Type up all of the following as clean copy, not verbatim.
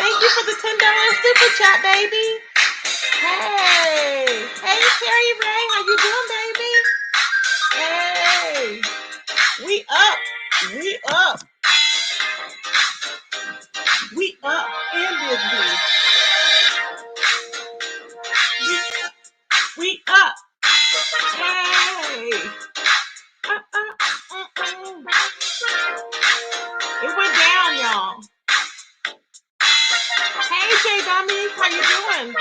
Thank you for the $10 super chat, baby. Hey, hey, Terri Ray, how you doing, baby? Hey, we up, we up, we up in this bitch. We up. Hey. It went down, y'all. Hey, J Dummies, how you doing?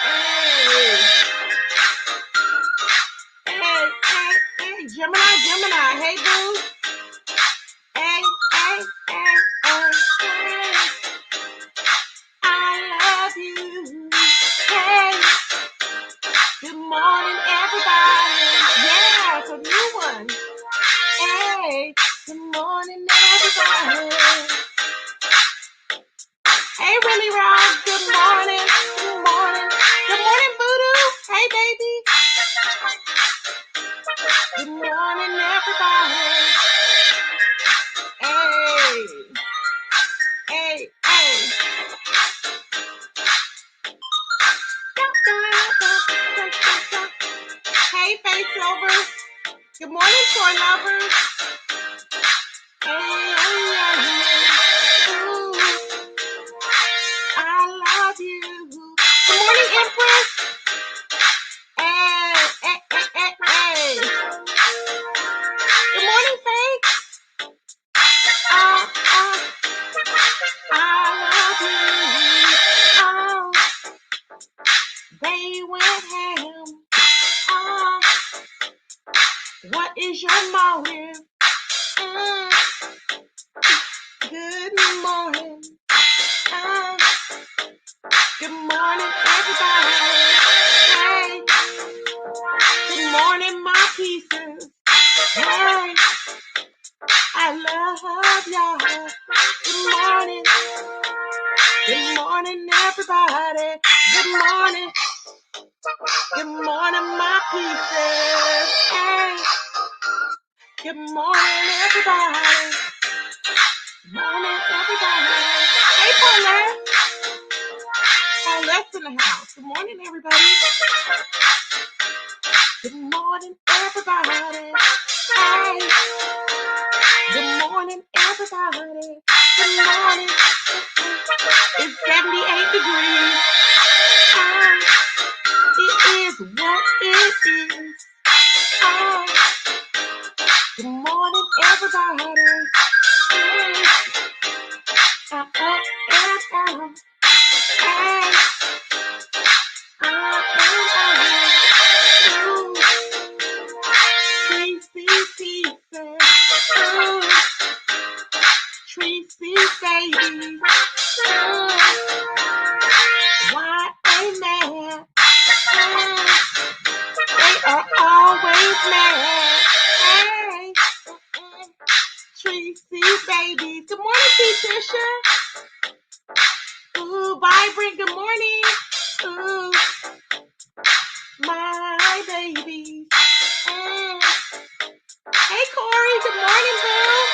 Hey. Hey, hey, hey, Gemini, hey, boo. Hey, hey, hey, hey, hey. I love you. Hey. Good morning, everybody. Yeah, it's a new one. Hey. Good morning, everybody. Hey, Willie Ross. Good morning. Good morning. Good morning, Voodoo. Hey, baby. Good morning, everybody. Hey. Hey, hey. Hey, face lovers. Good morning, toy lovers. Hey, hey, hey. Ooh, I love you. Good morning, Empress. Hey, hey, hey, hey, hey. Good morning, Faith. I love you. They went ham. What is your motive? Good morning. Good morning, everybody. Hey. Good morning, my pieces. Hey. I love y'all. Good morning. Good morning, everybody. Good morning. Good morning, my pieces. Hey. Good morning, everybody. Morning, everybody. Hey, Paulette. Paulette's in the house. Good morning, everybody. Good morning, everybody. Hey. Good morning, everybody. Good morning. It's 78 degrees. It is what it is. Good morning, everybody. Hey. Tracy, baby. Why they mad? They are always mad. Hey, Tracy, baby. Good morning, Tisha. Ooh, vibrant. Good morning. Ooh, my baby. Hey, Corey. Good morning, boo.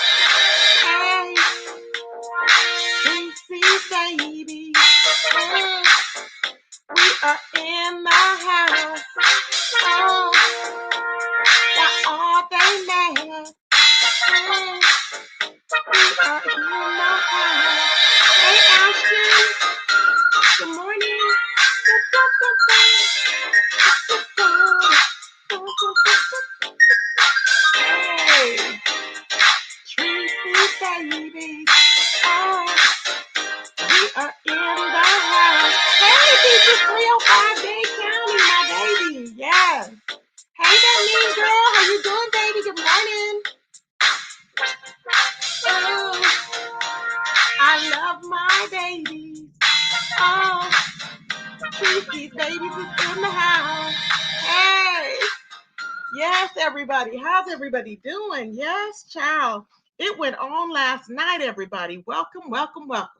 Hey, Tracy, baby. We are in the house. Oh, why are they mad? We are in the house. Hey, Ashton. Good morning. Hey, Tracy, baby. Oh, we are in the house. Hey, Teacher 305 Day County, my baby. Yes. Hey, that mean girl. How you doing, baby? Good morning. Oh, I love my babies. Oh, Tracy's babies is in the house. Hey. Yes, everybody. How's everybody doing? Yes, child. It went on last night, everybody. Welcome, welcome, welcome.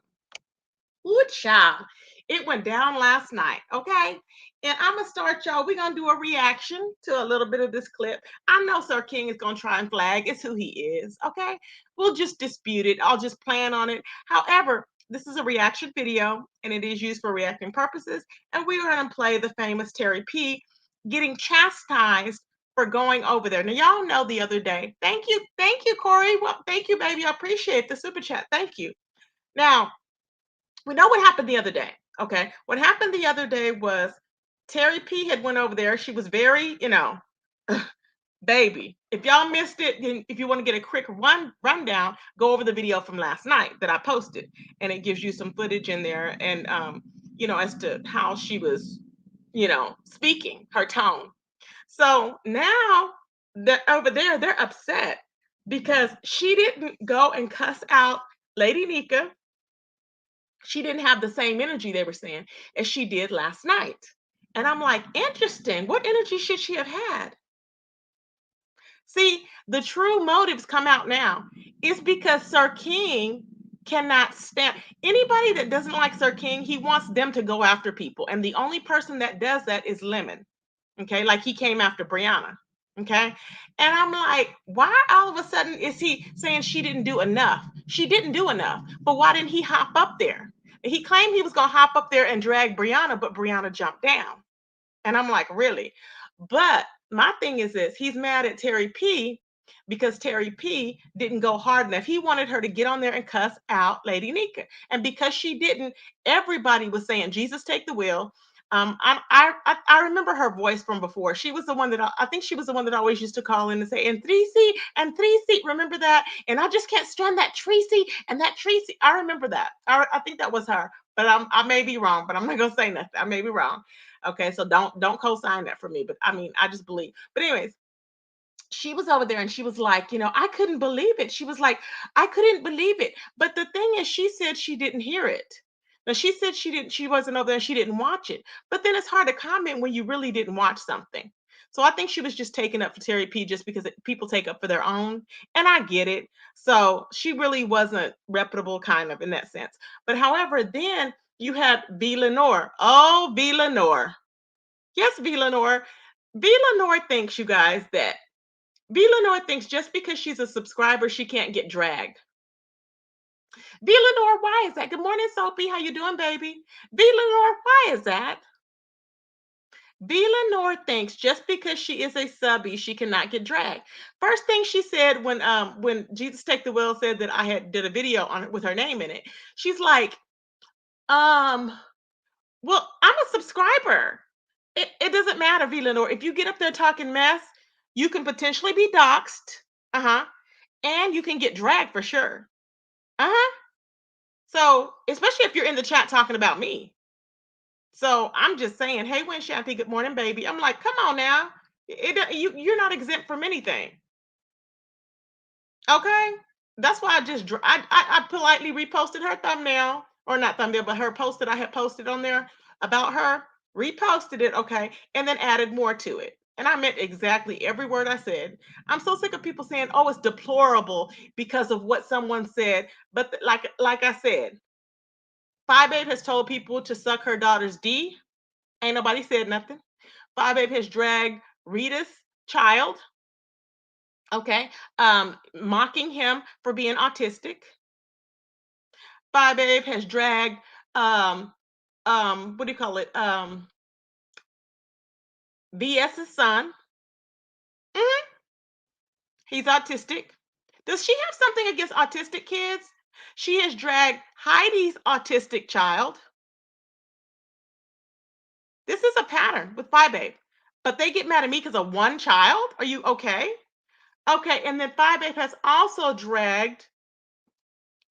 Ooh, child. It went down last night, okay? And I'm going to start, y'all. We're going to do a reaction to a little bit of this clip. I know Sir King is going to try and flag. It's who he is, okay? We'll just dispute it. I'll just plan on it. However, this is a reaction video, and it is used for reacting purposes. And we're going to play the famous Terri P getting chastised for going over there. Now, y'all know the other day. Thank you, Corey. Well, thank you, baby. I appreciate the super chat. Thank you. Now, we know what happened the other day. Okay, what happened the other day was Terri P had went over there. She was very, baby. If y'all missed it, then if you want to get a quick rundown, go over the video from last night that I posted, and it gives you some footage in there, and as to how she was, speaking, her tone. So now that over there, they're upset because she didn't go and cuss out Lady Nika. She didn't have the same energy, they were saying, as she did last night. And I'm like, interesting. What energy should she have had? See, the true motives come out now. It's because Sir King cannot stand anybody that doesn't like Sir King. He wants them to go after people. And the only person that does that is Lemon. Okay. Like he came after Brianna. Okay. And I'm like, why all of a sudden is he saying she didn't do enough? She didn't do enough. But why didn't he hop up there? He claimed he was going to hop up there and drag Brianna, but Brianna jumped down. And I'm like, really? But my thing is this, he's mad at Terri P because Terri P didn't go hard enough. He wanted her to get on there and cuss out Lady Nika. And because she didn't, everybody was saying, Jesus, take the wheel. I remember her voice from before. She was the one that I think she was the one that always used to call in and say, and 3C and 3C. Remember that? And I just can't stand that Tracy and that Tracy. I remember that. I think that was her, but I may be wrong, but I'm not going to say nothing. I may be wrong. Okay, so don't co-sign that for me. But I mean, I just believe. But anyways, she was over there and she was like, I couldn't believe it. She was like, I couldn't believe it. But the thing is, she said she didn't hear it. Now she said she wasn't over there and she didn't watch it. But then it's hard to comment when you really didn't watch something. So I think she was just taking up for Terri P just because people take up for their own. And I get it. So she really wasn't reputable, kind of in that sense. But however, then you had V. Lenore. Oh, V. Lenore. Yes, V. Lenore. V. Lenore thinks, you guys, that V. Lenore thinks just because she's a subscriber, she can't get dragged. V. Lenore, why is that? Good morning, Sophie. How you doing, baby? V. Lenore, why is that? V. Lenore thinks just because she is a subby, she cannot get dragged. First thing she said when Jesus Take the Wheel said that I had did a video on it with her name in it, she's like, well, I'm a subscriber. It doesn't matter, V. Lenore. If you get up there talking mess, you can potentially be doxxed. Uh-huh. And you can get dragged for sure. Uh-huh. So, especially if you're in the chat talking about me. So I'm just saying, hey, Win Shanty, good morning, baby. I'm like, come on now. You're not exempt from anything. Okay. That's why I politely reposted her thumbnail, or not thumbnail, but her post that I had posted on there about her, reposted it, okay, and then added more to it. And I meant exactly every word I said. I'm so sick of people saying, "Oh, it's deplorable because of what someone said." But like I said, Five Babe has told people to suck her daughter's D. Ain't nobody said nothing. Five Babe has dragged Rita's child, okay, mocking him for being autistic. Five Babe has dragged what do you call it? BS's son. Mhm. He's autistic. Does she have something against autistic kids? She has dragged Heidi's autistic child. This is a pattern with Five Babe. But they get mad at me because of one child. Are you okay? Okay, and then Five Babe has also dragged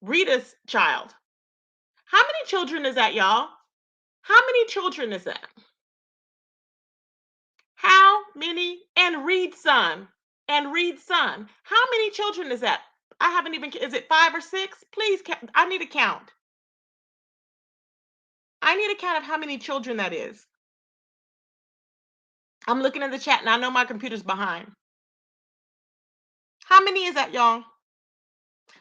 Rita's child. How many children is that, y'all? How many children is that? How many? And Reed's son. And Reed's son. How many children is that? I haven't even, is it 5 or 6? Please, I need a count. I need a count of how many children that is. I'm looking in the chat and I know my computer's behind. How many is that, y'all?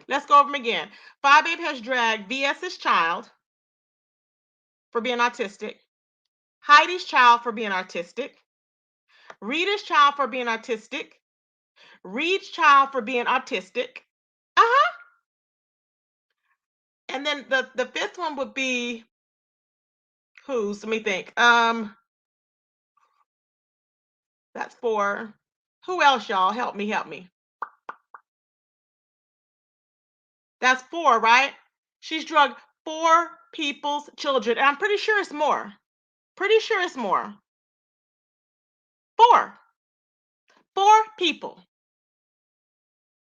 Let's go over them again. Five Babe has dragged VS's child for being autistic, Heidi's child for being autistic, Rita's child for being autistic, Reed's child for being autistic. Uh-huh. And then the fifth one would be whose? Let me think. That's 4. Who else, y'all? Help me, help me. That's 4, right? She's drugged 4 people's children. And I'm pretty sure it's more. Pretty sure it's more. 4. 4 people.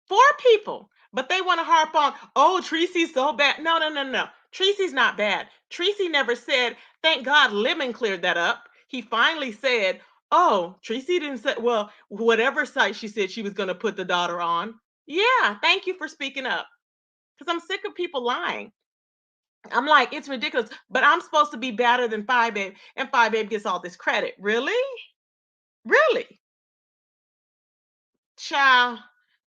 4 people. But they want to harp on, oh, Tracy's so bad. No, no, no, no. Tracy's not bad. Tracy never said, thank God Lemon cleared that up. He finally said, oh, Tracy didn't say, well, whatever site she said she was going to put the daughter on. Yeah, thank you for speaking up. Because I'm sick of people lying. I'm like, it's ridiculous. But I'm supposed to be better than Five Babe, and Five Babe gets all this credit. Really? Really? Child,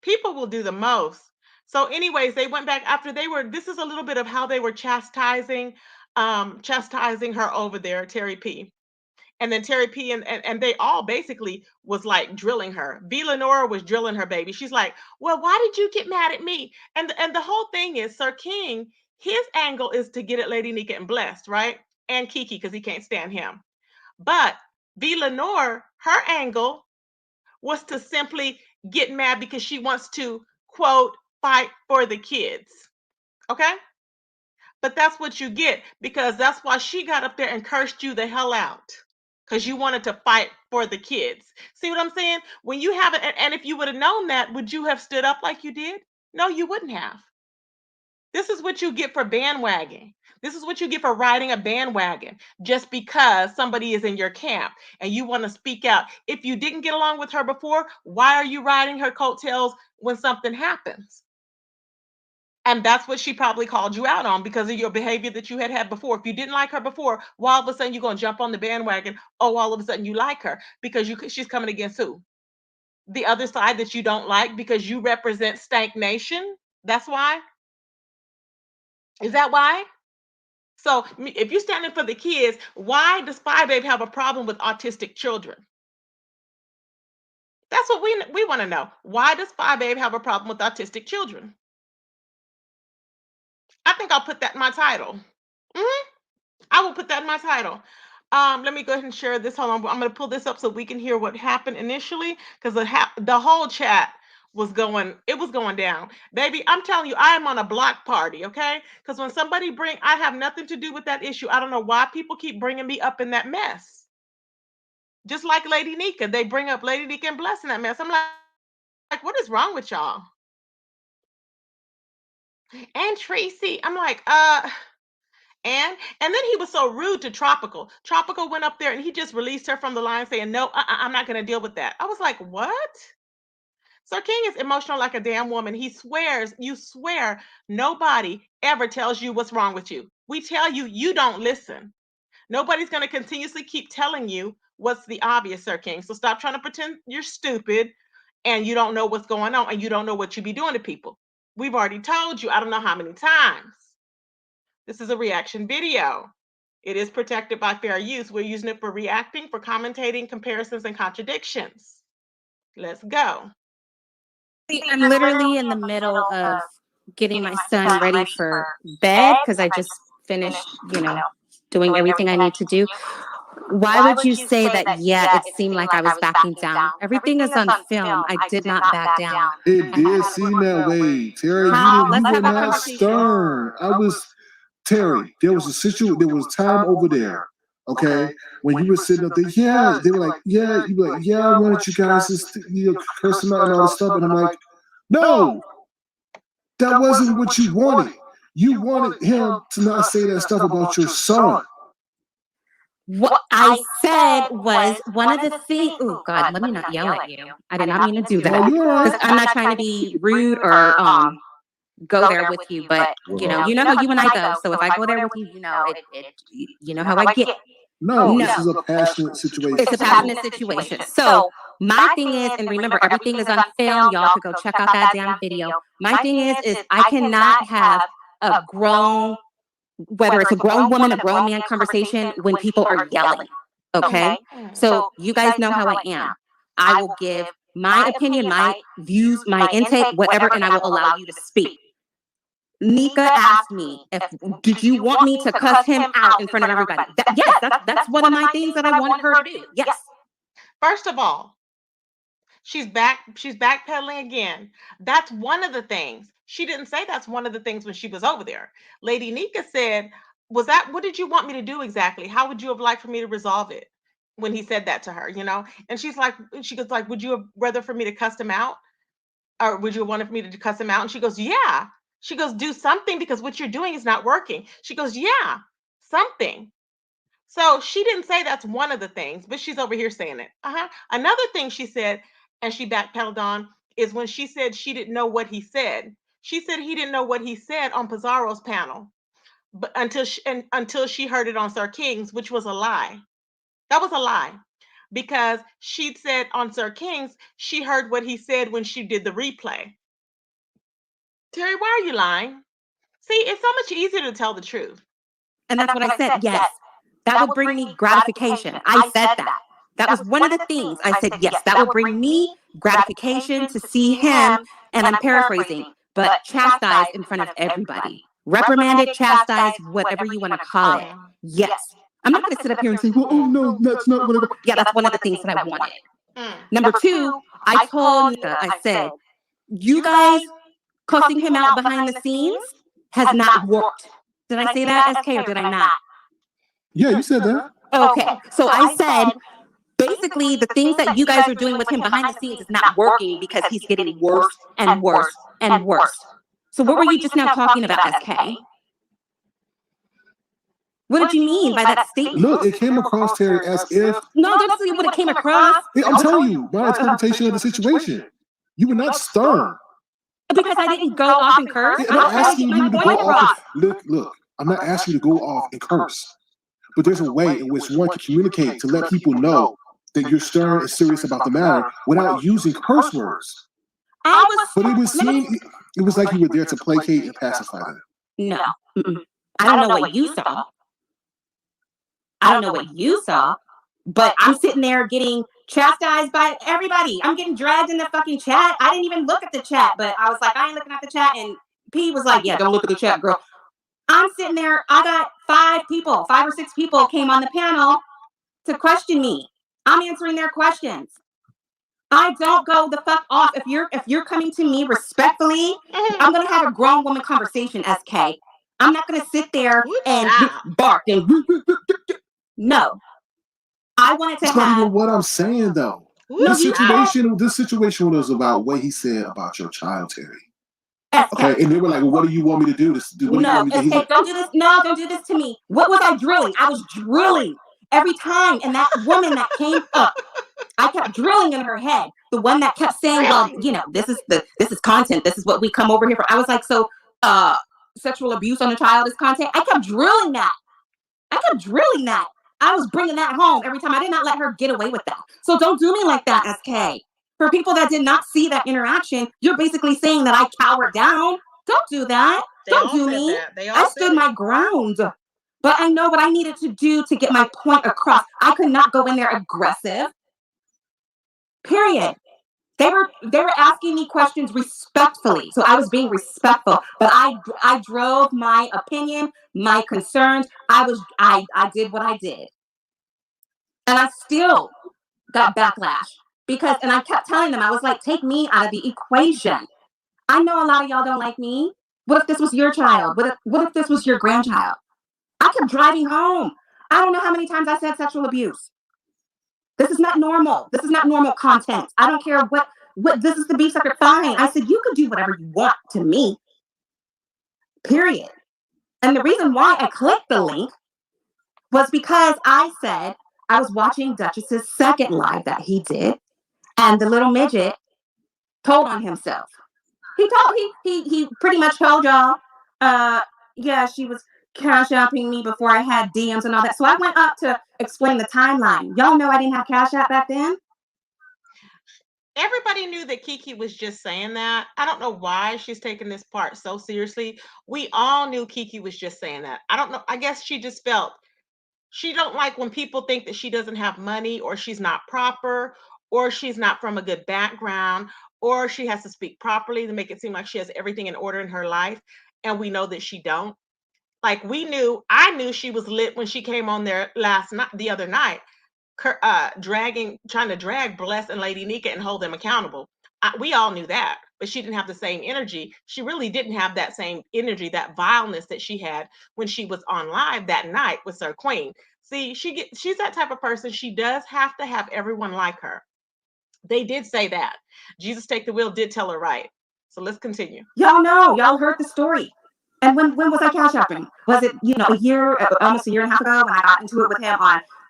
people will do the most. So, anyways, they went back after they were. This is a little bit of how they were chastising her over there, Terri P. And then Terri P and they all basically was like drilling her. V. Lenora was drilling her baby. She's like, well, why did you get mad at me? And the whole thing is Sir King, his angle is to get at Lady Nika and Blessed, right? And Kiki, because he can't stand him. But V. Lenore, her angle was to simply get mad because she wants to, quote, fight for the kids. Okay? But that's what you get, because that's why she got up there and cursed you the hell out, because you wanted to fight for the kids. See what I'm saying? When you have it, and if you would have known that, would you have stood up like you did? No, you wouldn't have. This is what you get for bandwagoning. This is what you get for riding a bandwagon just because somebody is in your camp and you want to speak out. If you didn't get along with her before, why are you riding her coattails when something happens? And that's what she probably called you out on because of your behavior that you had before. If you didn't like her before, why all of a sudden you're going to jump on the bandwagon? Oh, all of a sudden you like her because she's coming against who? The other side that you don't like because you represent Stank Nation? That's why? Is that why? So if you're standing for the kids, why does Spy Babe have a problem with autistic children? That's what we want to know. Why does Spy Babe have a problem with autistic children? I think I'll put that in my title. I will put that in my title. Let me go ahead and share this. Hold on. I'm going to pull this up so we can hear what happened initially, because the whole chat was going down. Baby, I'm telling you, I am on a block party, okay? Because when somebody I have nothing to do with that issue. I don't know why people keep bringing me up in that mess. Just like Lady Nika, they bring up Lady Nika and Bless in that mess. I'm like, what is wrong with y'all? And Tracy, I'm like, and then he was so rude to Tropical. Tropical went up there and he just released her from the line saying, no, I'm not going to deal with that. I was like, what? Sir King is emotional like a damn woman. He swears, you swear nobody ever tells you what's wrong with you. We tell you, you don't listen. Nobody's going to continuously keep telling you what's the obvious, Sir King. So stop trying to pretend you're stupid and you don't know what's going on and you don't know what you be doing to people. We've already told you, I don't know how many times. This is a reaction video. It is protected by fair use. We're using it for reacting, for commentating, comparisons, and contradictions. Let's go. I'm literally in the middle of getting my son ready for bed because I just finished, doing everything I need to do. Why would you say that? Yeah, it seemed like I was backing down. Everything is on film. I did not back down. It did seem that way, Terri. You were not stern. Terri. There was there was time over there. Okay, when you were sitting up there, yeah, they were like, yeah, you were like, yeah, I wanted you guys to curse them out and all this stuff, and I'm like, no, that wasn't what you wanted. You wanted him to not say that stuff about your son. What I said was one of the things. Oh God, let me not yell at you. I did not mean to do that. Because I'm not trying to be rude or go there with you, but you know how you and I go. So if I go there with you, you know how I get. No, this is a passionate situation. It's a passionate situation. So my thing is, and remember, everything is on film. Y'all could go check out that damn video. My thing is I cannot have a grown, whether it's a grown woman, a grown man conversation when people are yelling. Okay? So you guys know how I am. I will give my opinion, my views, my intake, whatever, and I will allow you to speak. Nika asked me did you want me to cuss him out in front of everybody? Yes, that's one of my things that I wanted her to do. Yes. First of all, she's backpedaling again. That's one of the things. She didn't say that's one of the things when she was over there. Lady Nika said, what did you want me to do exactly? How would you have liked for me to resolve it? When he said that to her, and she goes like, would you have rather for me to cuss him out? Or would you want me to cuss him out? And she goes, yeah. She goes, do something because what you're doing is not working. She goes, yeah, something. So she didn't say that's one of the things, but she's over here saying it. Another thing she said, and she backpedaled on, is when she said she didn't know what he said. She said he didn't know what he said on Pizarro's panel, but until she heard it on Sir King's, which was a lie. That was a lie. Because she said on Sir King's, she heard what he said when she did the replay. Terri, why are you lying? See, it's so much easier to tell the truth. And that's what I said. Yes, that would bring me gratification. I said that. That was one of the things I said. Yes, that would bring me gratification to see him. And I'm paraphrasing, but chastised in front of everybody. Reprimanded, chastised, whatever you want to call it. Yes. I'm not going to sit up here and say, well, oh no, that's not what I want. Yeah, that's one of the things that I wanted. Number two, I told Nika, I said, you guys cussing him out behind the scenes has not worked. Did I say that, SK, or did I not? Yeah, you said that. Okay, so I said, basically, the things that you guys are doing with him behind the scenes is not working because he's getting worse and worse and worse. So what were you just now talking about, SK? What did you mean by that statement? Look, it came across, Terri, as if... No, don't say what it came across. I'm telling you, my interpretation of the situation. You were not stern. Because I didn't go off and curse? I'm not asking you to go off. Look, I'm not asking you to go off and curse. But there's a way in which one can communicate to let people know that you're stern and serious about the matter without using curse words. But it was like you were there to placate and pacify them. No. I don't know what you saw. I don't know what you saw, but I'm sitting there getting chastised by everybody. I'm getting dragged in the fucking chat. I didn't even look at the chat, but I was like, I ain't looking at the chat. And P was like, yeah, don't look at the chat, girl. I'm sitting there. I got 5 or 6 people came on the panel to question me. I'm answering their questions. I don't go the fuck off. If you're coming to me respectfully, I'm gonna have a grown woman conversation, SK. I'm not gonna sit there and bark and no. I wanted to have. That's not even what I'm saying, though. This situation was about what he said about your child, Terri. Okay, and they were like, well, "What do you want me to do? Don't do this. No, don't do this to me." What was I drilling? I was drilling every time, and that woman that came up, I kept drilling in her head. The one that kept saying, "Well, this is content. This is what we come over here for." I was like, "So, sexual abuse on a child is content." I kept drilling that. I was bringing that home every time. I did not let her get away with that. So don't do me like that, SK. For people that did not see that interaction, you're basically saying that I cowered down. Don't do that. Don't do me. I stood my ground. But I know what I needed to do to get my point across. I could not go in there aggressive. Period. They were asking me questions respectfully. So I was being respectful. But I drove my opinion, my concerns. I did what I did. And I still got backlash. And I kept telling them, I was like, take me out of the equation. I know a lot of y'all don't like me. What if this was your child? What if this was your grandchild? I kept driving home. I don't know how many times I said sexual abuse. This is not normal. This is not normal content. I don't care what this is the beef sucker. Fine. I said, you can do whatever you want to me. Period. And the reason why I clicked the link was because I said I was watching Duchess's second live that he did. And the little midget told on himself. He pretty much told y'all, yeah, she was cash apping me before I had DMs and all that. So I went up to explain the timeline. Y'all know I didn't have Cash App back then. Everybody knew that Kiki was just saying that. I don't know why she's taking this part so seriously. We all knew Kiki was just saying that. I don't know. I guess she just felt she don't like when people think that she doesn't have money or she's not proper or she's not from a good background or she has to speak properly to make it seem like she has everything in order in her life. and we know that she don't. Like I knew she was lit when she came on there the other night, trying to drag Bless and Lady Nika and hold them accountable. We all knew that, but she didn't have the same energy. She really didn't have that same energy, that vileness that she had when she was on live that night with Sir Queen. See, she's that type of person. She does have to have everyone like her. They did say that. Jesus Take the Wheel did tell her right. So let's continue. Y'all know, y'all heard the story. And when was I cash shopping? Was it, a year, almost a year and a half ago when I got into it with him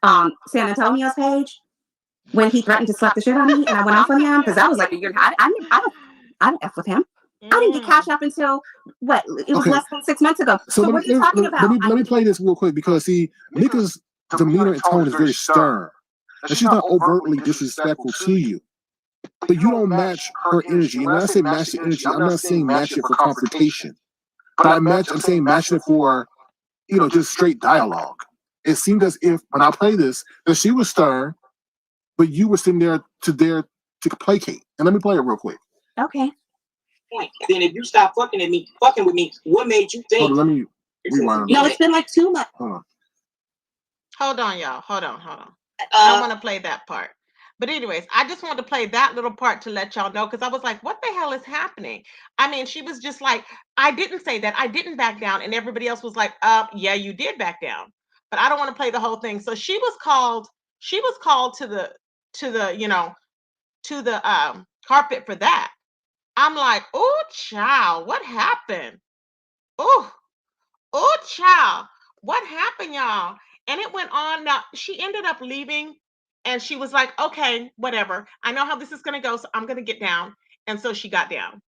on San Antonio's page? When he threatened to slap the shit out of me and I went off on him? Because that was like a year. I don't F with him. I didn't get cash up until what? It was less than 6 months ago. So what are you talking about? Let me play this real quick because see, Nika's demeanor and tone is very stern. And she's not overtly disrespectful to you. But you don't match her energy. And when I say match the energy, I'm not saying match it for confrontation. But I'm saying match it for, just straight dialogue. It seemed as if when I play this, that she was stern, but you were sitting there to placate. And let me play it real quick. Okay. And then if you stop fucking with me, what made you think? Hold on, let me rewind. No, it's been like 2 months. Hold on, y'all. Hold on. I want to play that part. But anyways, I just wanted to play that little part to let y'all know, because I was like, what the hell is happening? I mean, she was just like, I didn't say that. I didn't back down. And everybody else was like, yeah, you did back down. But I don't want to play the whole thing. So she was called to the carpet for that. I'm like, oh, child, what happened? Oh, child, what happened, y'all? And it went on. Now, she ended up leaving, and she was like, okay, whatever. I know how this is going to go, so I'm going to get down. And so she got down.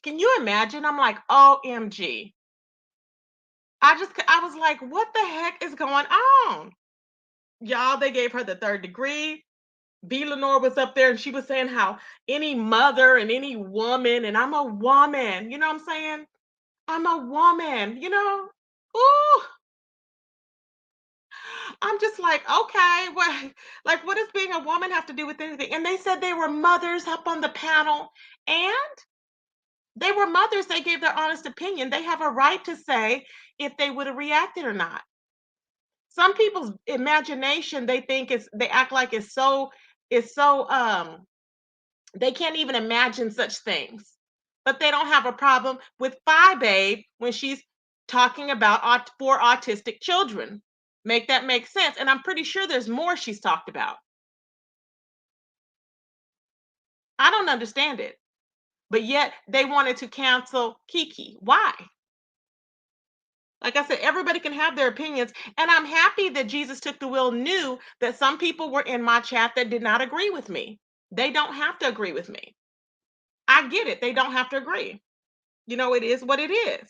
Can you imagine? I'm like, OMG. I was like, what the heck is going on? Y'all, they gave her the 3rd degree. B. Lenore was up there and she was saying how any mother and any woman, and I'm a woman, you know what I'm saying? I'm a woman, Ooh. I'm just like, okay, what does being a woman have to do with anything? And they said they were mothers up on the panel, and they were mothers. They gave their honest opinion. They have a right to say if they would have reacted or not. Some people's imagination, they act like it's so they can't even imagine such things. But they don't have a problem with Babe when she's talking about 4 autistic children. Make that make sense. And I'm pretty sure there's more she's talked about. I don't understand it. But yet they wanted to cancel Kiki. Why? Like I said, everybody can have their opinions. And I'm happy that Jesus Took the Wheel knew that some people were in my chat that did not agree with me. They don't have to agree with me. I get it. They don't have to agree. It is what it is.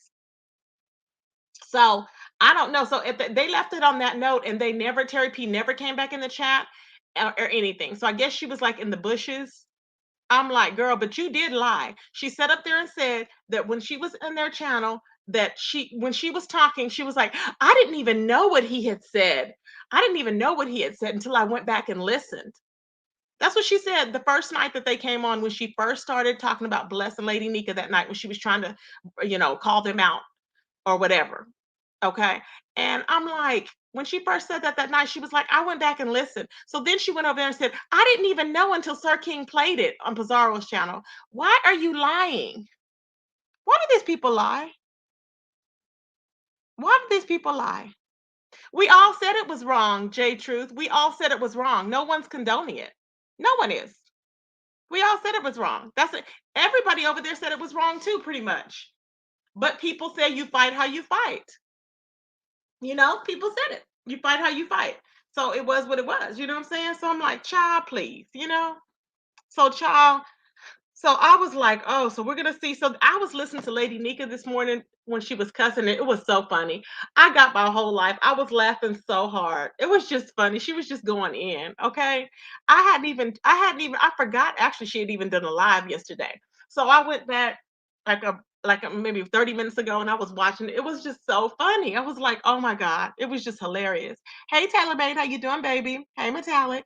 So I don't know. So they left it on that note, and Terri P never came back in the chat or anything. So I guess she was like in the bushes. I'm like, girl, but you did lie. She sat up there and said that when she was in their channel, that when she was talking, she was like, I didn't even know what he had said. I didn't even know what he had said until I went back and listened. That's what she said the first night that they came on, when she first started talking about Bless and Lady Nika that night, when she was trying to, call them out or whatever. Okay. And I'm like, when she first said that night, she was like, I went back and listened. So then she went over there and said, I didn't even know until Sir King played it on Pizarro's channel. Why are you lying? Why do these people lie? Why do these people lie? We all said it was wrong, J Truth. We all said it was wrong. No one's condoning it. No one is. We all said it was wrong. That's it. Everybody over there said it was wrong too, pretty much. But people say you fight how you fight. People said it. You fight how you fight. So it was what it was. You know what I'm saying? So I'm like, child, please, So child, so I was like, oh, so we're going to see. So I was listening to Lady Nika this morning when she was cussing. It was so funny. I got my whole life. I was laughing so hard. It was just funny. She was just going in. Okay. I forgot actually she had even done a live yesterday. So I went back like maybe 30 minutes ago, and I was watching it. It was just so funny. I was like, oh my God, it was just hilarious. Hey, Taylor Babe, how you doing, baby? Hey, Metallic.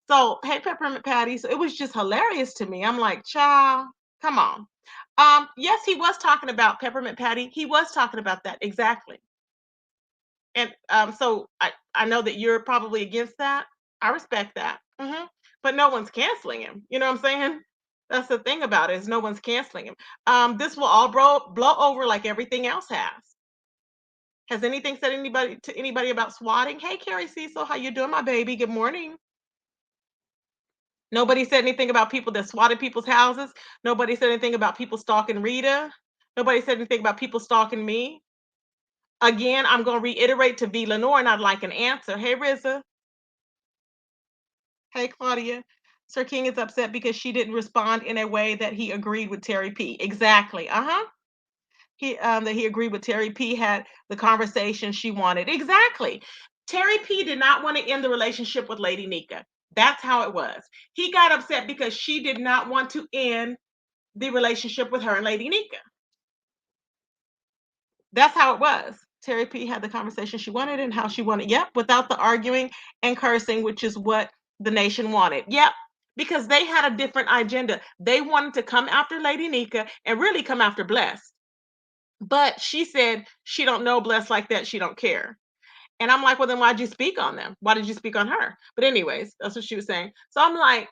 So, hey, Peppermint Patty. So it was just hilarious to me. I'm like, child, come on. Yes, he was talking about peppermint patty. He was talking about that exactly. And so I know that you're probably against that. I respect that. But no one's canceling him. You know what I'm saying? That's the thing about it, is no one's canceling him. This will all blow over like everything else has. Has anything said anybody about swatting? Hey, Carrie Cecil, how you doing, my baby? Good morning. Nobody said anything about people that swatted people's houses. Nobody said anything about people stalking Rita. Nobody said anything about people stalking me. Again, I'm going to reiterate to V. Lenore, and I'd like an answer. Hey, Rizza. Hey, Claudia. Sir King is upset because she didn't respond in a way that he agreed with Terri P. Exactly. That he agreed with Terri P, had the conversation she wanted. Exactly. Terri P did not want to end the relationship with Lady Nika. That's how it was. He got upset because she did not want to end the relationship with her and Lady Nika. That's how it was. Terri P had the conversation she wanted and how she wanted. Yep, without the arguing and cursing, which is what the nation wanted. Yep, because they had a different agenda. They wanted to come after Lady Nika and really come after Blessed. But she said she don't know Blessed like that. She don't care. And I'm like, well, then why'd you speak on them? Why did you speak on her? But anyways, that's what she was saying. So I'm like,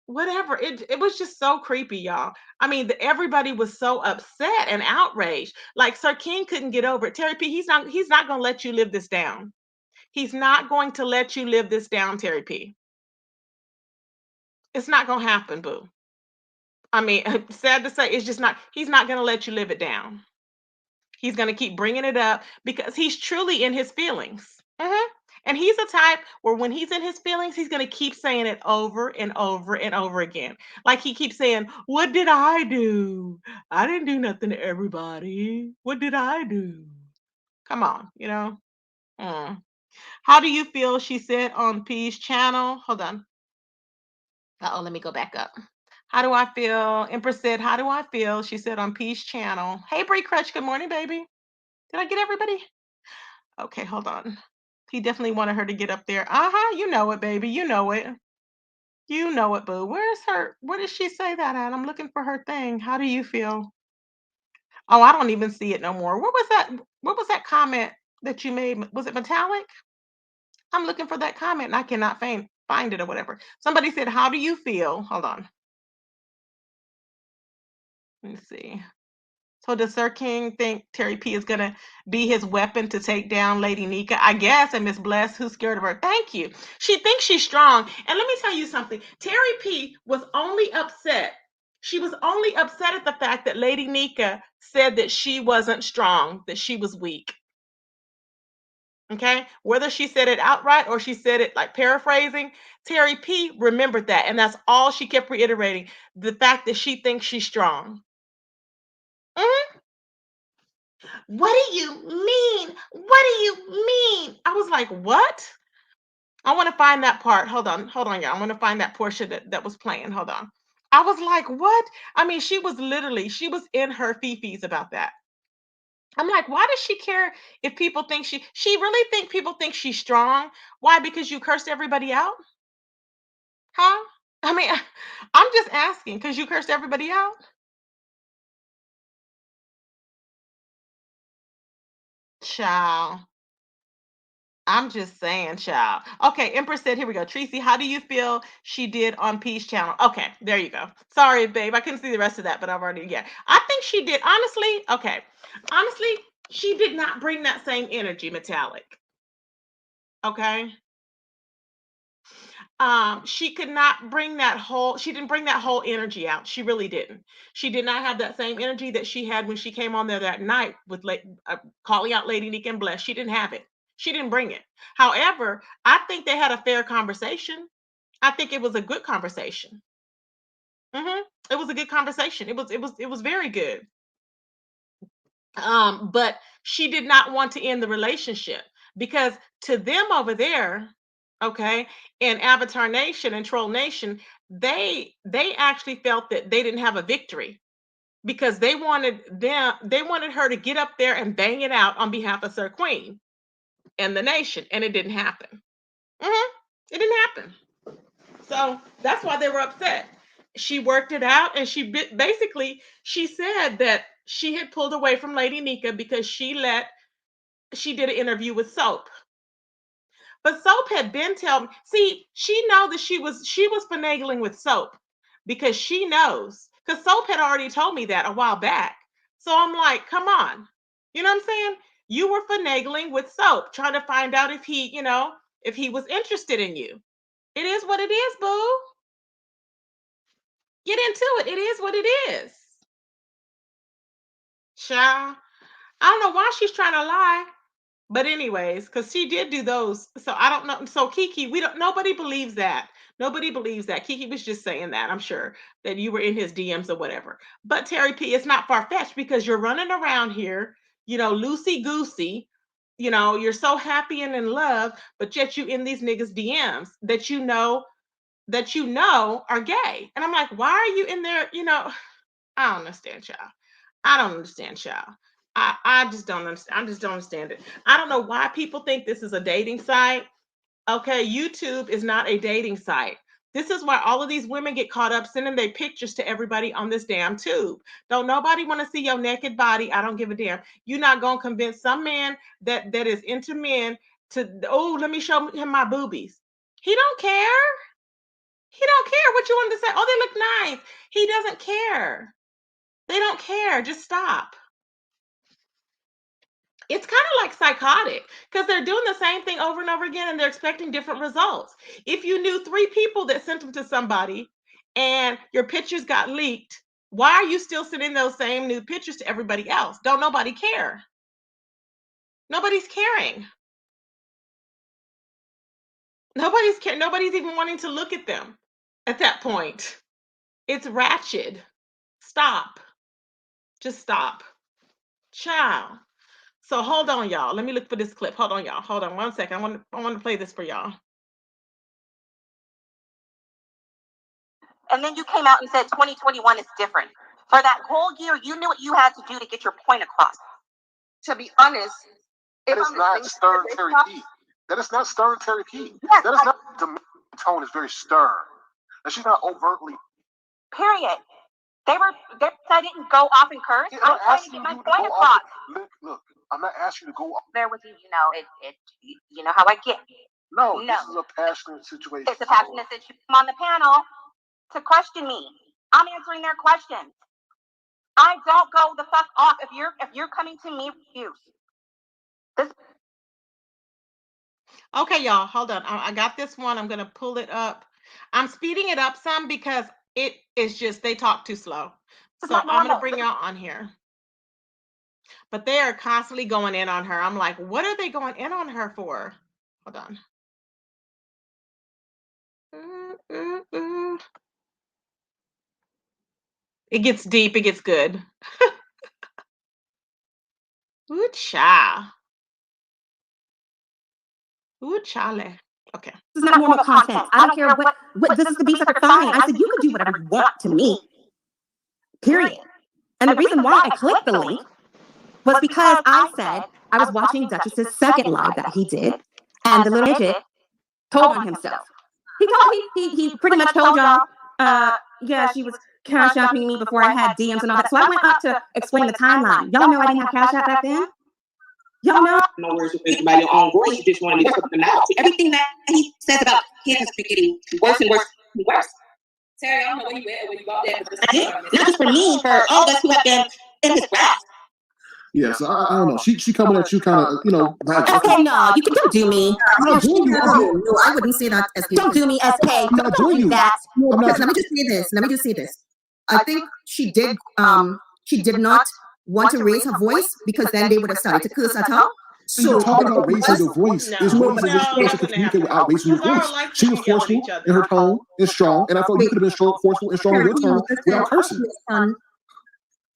whatever. It was just so creepy, y'all. I mean, everybody was so upset and outraged. Like Sir King couldn't get over it. Terri P, he's not gonna let you live this down. He's not going to let you live this down, Terri P. It's not gonna happen, boo. I mean, sad to say, it's just not. He's not gonna let you live it down. He's gonna keep bringing it up because he's truly in his feelings. And he's a type where when he's in his feelings, he's going to keep saying it over and over and over again. Like he keeps saying, what did I do? I didn't do nothing to everybody. What did I do? Come on, you know? How do you feel? She said on P's channel. Hold on. Let me go back up. How do I feel? Empress said, how do I feel? She said on P's channel. Hey, Bree Crutch, good morning, baby. Did I get everybody? Okay, hold on. He definitely wanted her to get up there. You know it, baby. You know it. You know it, boo. Where's her? Where did she say that at? I'm looking for her thing. How do you feel? Oh, I don't even see it no more. What was that? What was that comment that you made? Was it metallic? I'm looking for that comment and I cannot find it or whatever. Somebody said, how do you feel? Hold on. Let me see. So does Sir King think Terri P is gonna be his weapon to take down Lady Nika? I guess, and Miss Bless, who's scared of her. Thank you. She thinks she's strong. And let me tell you something. Terri P was only upset. She was only upset at the fact that Lady Nika said that she wasn't strong, that she was weak. Okay? Whether she said it outright or she said it like paraphrasing, Terri P remembered that. And that's all she kept reiterating, the fact that she thinks she's strong. What do you mean? What do you mean? I was like, what? I want to find that part. Hold on, y'all. I want to find that portion that was playing. Hold on. I was like, what? I mean, she was in her fifis about that. I'm like, why does she care if people think she really think people think she's strong? Why? Because you cursed everybody out? Huh? I mean, I'm just asking because you cursed everybody out? Child. I'm just saying, child. Okay, Empress said, here we go. Tracy, how do you feel she did on Peace Channel? Okay, there you go. Sorry, babe. I couldn't see the rest of that, but I've already, yeah. I think she did. Honestly, okay. Honestly, she did not bring that same energy, Metallic. Okay. She could not bring she didn't bring that whole energy out. She really didn't. She did not have that same energy that she had when she came on there that night with calling out Lady Nika and Bless. She didn't have it. She didn't bring it. However, I think they had a fair conversation. I think it was a good conversation. It was a good conversation. It was very good. But she did not want to end the relationship because to them over there, okay, in Avatar Nation and Troll Nation, they actually felt that they didn't have a victory because they wanted her to get up there and bang it out on behalf of Sir Queen and the nation, and it didn't happen. It didn't happen. So that's why they were upset. she worked it out, and she basically she said that she had pulled away from Lady Nika because she did an interview with Soap. But Soap had been telling, see, she know that she was finagling with Soap because she knows, because Soap had already told me that a while back. So I'm like, come on, you know what I'm saying? You were finagling with Soap, trying to find out if he, if he was interested in you. It is what it is, boo. Get into it. It is what it is. Child, I don't know why she's trying to lie. But anyways, because she did do those. So I don't know. So Kiki, nobody believes that. Nobody believes that. Kiki was just saying that, I'm sure, that you were in his DMs or whatever. But Terri P, it's not far-fetched because you're running around here, loosey-goosey. You're so happy and in love, but yet you in these niggas' DMs that you know are gay. And I'm like, why are you in there? I don't understand, y'all. I don't understand, y'all. I just don't understand. I just don't understand it. I don't know why people think this is a dating site. Okay, YouTube is not a dating site. This is why all of these women get caught up sending their pictures to everybody on this damn tube. Don't nobody want to see your naked body. I don't give a damn. You're not going to convince some man that is into men to, oh, let me show him my boobies. He don't care. He don't care what you wanted to say. Oh, they look nice. He doesn't care. They don't care. Just stop. It's kind of like psychotic because they're doing the same thing over and over again and they're expecting different results. If you knew 3 people that sent them to somebody and your pictures got leaked, why are you still sending those same nude pictures to everybody else? Don't nobody care. Nobody's caring. Nobody's caring. Nobody's even wanting to look at them at that point. It's ratchet. Stop. Just stop. Child. So hold on, y'all. Let me look for this clip. Hold on, y'all. Hold on 1 second. I want to play this for y'all. And then you came out and said 2021 is different. For that whole year, you knew what you had to do to get your point across. To be honest, that is not stern Terri P. That is not stern Terri P. Yes, that is not, the tone is very stern. And she's not overtly. Period. I didn't go off and curse. Yeah, I'm trying to get my point across. Look, I'm not asking you to go off. There with you, you know how I get. No, this is a passionate situation. It's a passionate situation. I'm on the panel to question me. I'm answering their questions. I don't go the fuck off if you're coming to me with views. Okay, y'all, hold on. I got this one. I'm gonna pull it up. I'm speeding it up some because it is just they talk too slow. So I'm gonna bring y'all on here. But they are constantly going in on her. I'm like, what are they going in on her for? Hold on. It gets deep. It gets good. Ooh, child. Ooh, Charlie. Okay. This is not normal content. I don't care what this is the beats are fine. I said, you can do whatever you want to me. Period. And the reason why I clicked the link was because I said I was watching Duchess's second live that he did, and the little midget told on himself. He pretty much told y'all, yeah, she was cash apping me before I had DMs and all that. So I went up to explain the timeline. Y'all know I didn't have cash app back then. Y'all know. No words by your own voice. You just want to put them out. Everything that he says about him has been getting worse and worse and worse. Terri, I don't know where you at when you bought that. Not just for me, for all of us who have been in his grasp. Yeah, so I don't know. She coming at you kind of, Okay, no, you don't do me. No, I wouldn't say that. Don't do me, SK. Not doing you. That. Because let me just say this. I think she did not want to raise her voice because then they would have started to curse at her. So talking about raising your voice is ways in which a person can communicate without raising your voice. She was forceful in her tone and strong, and I thought you could have been forceful and strong in your tone without cursing.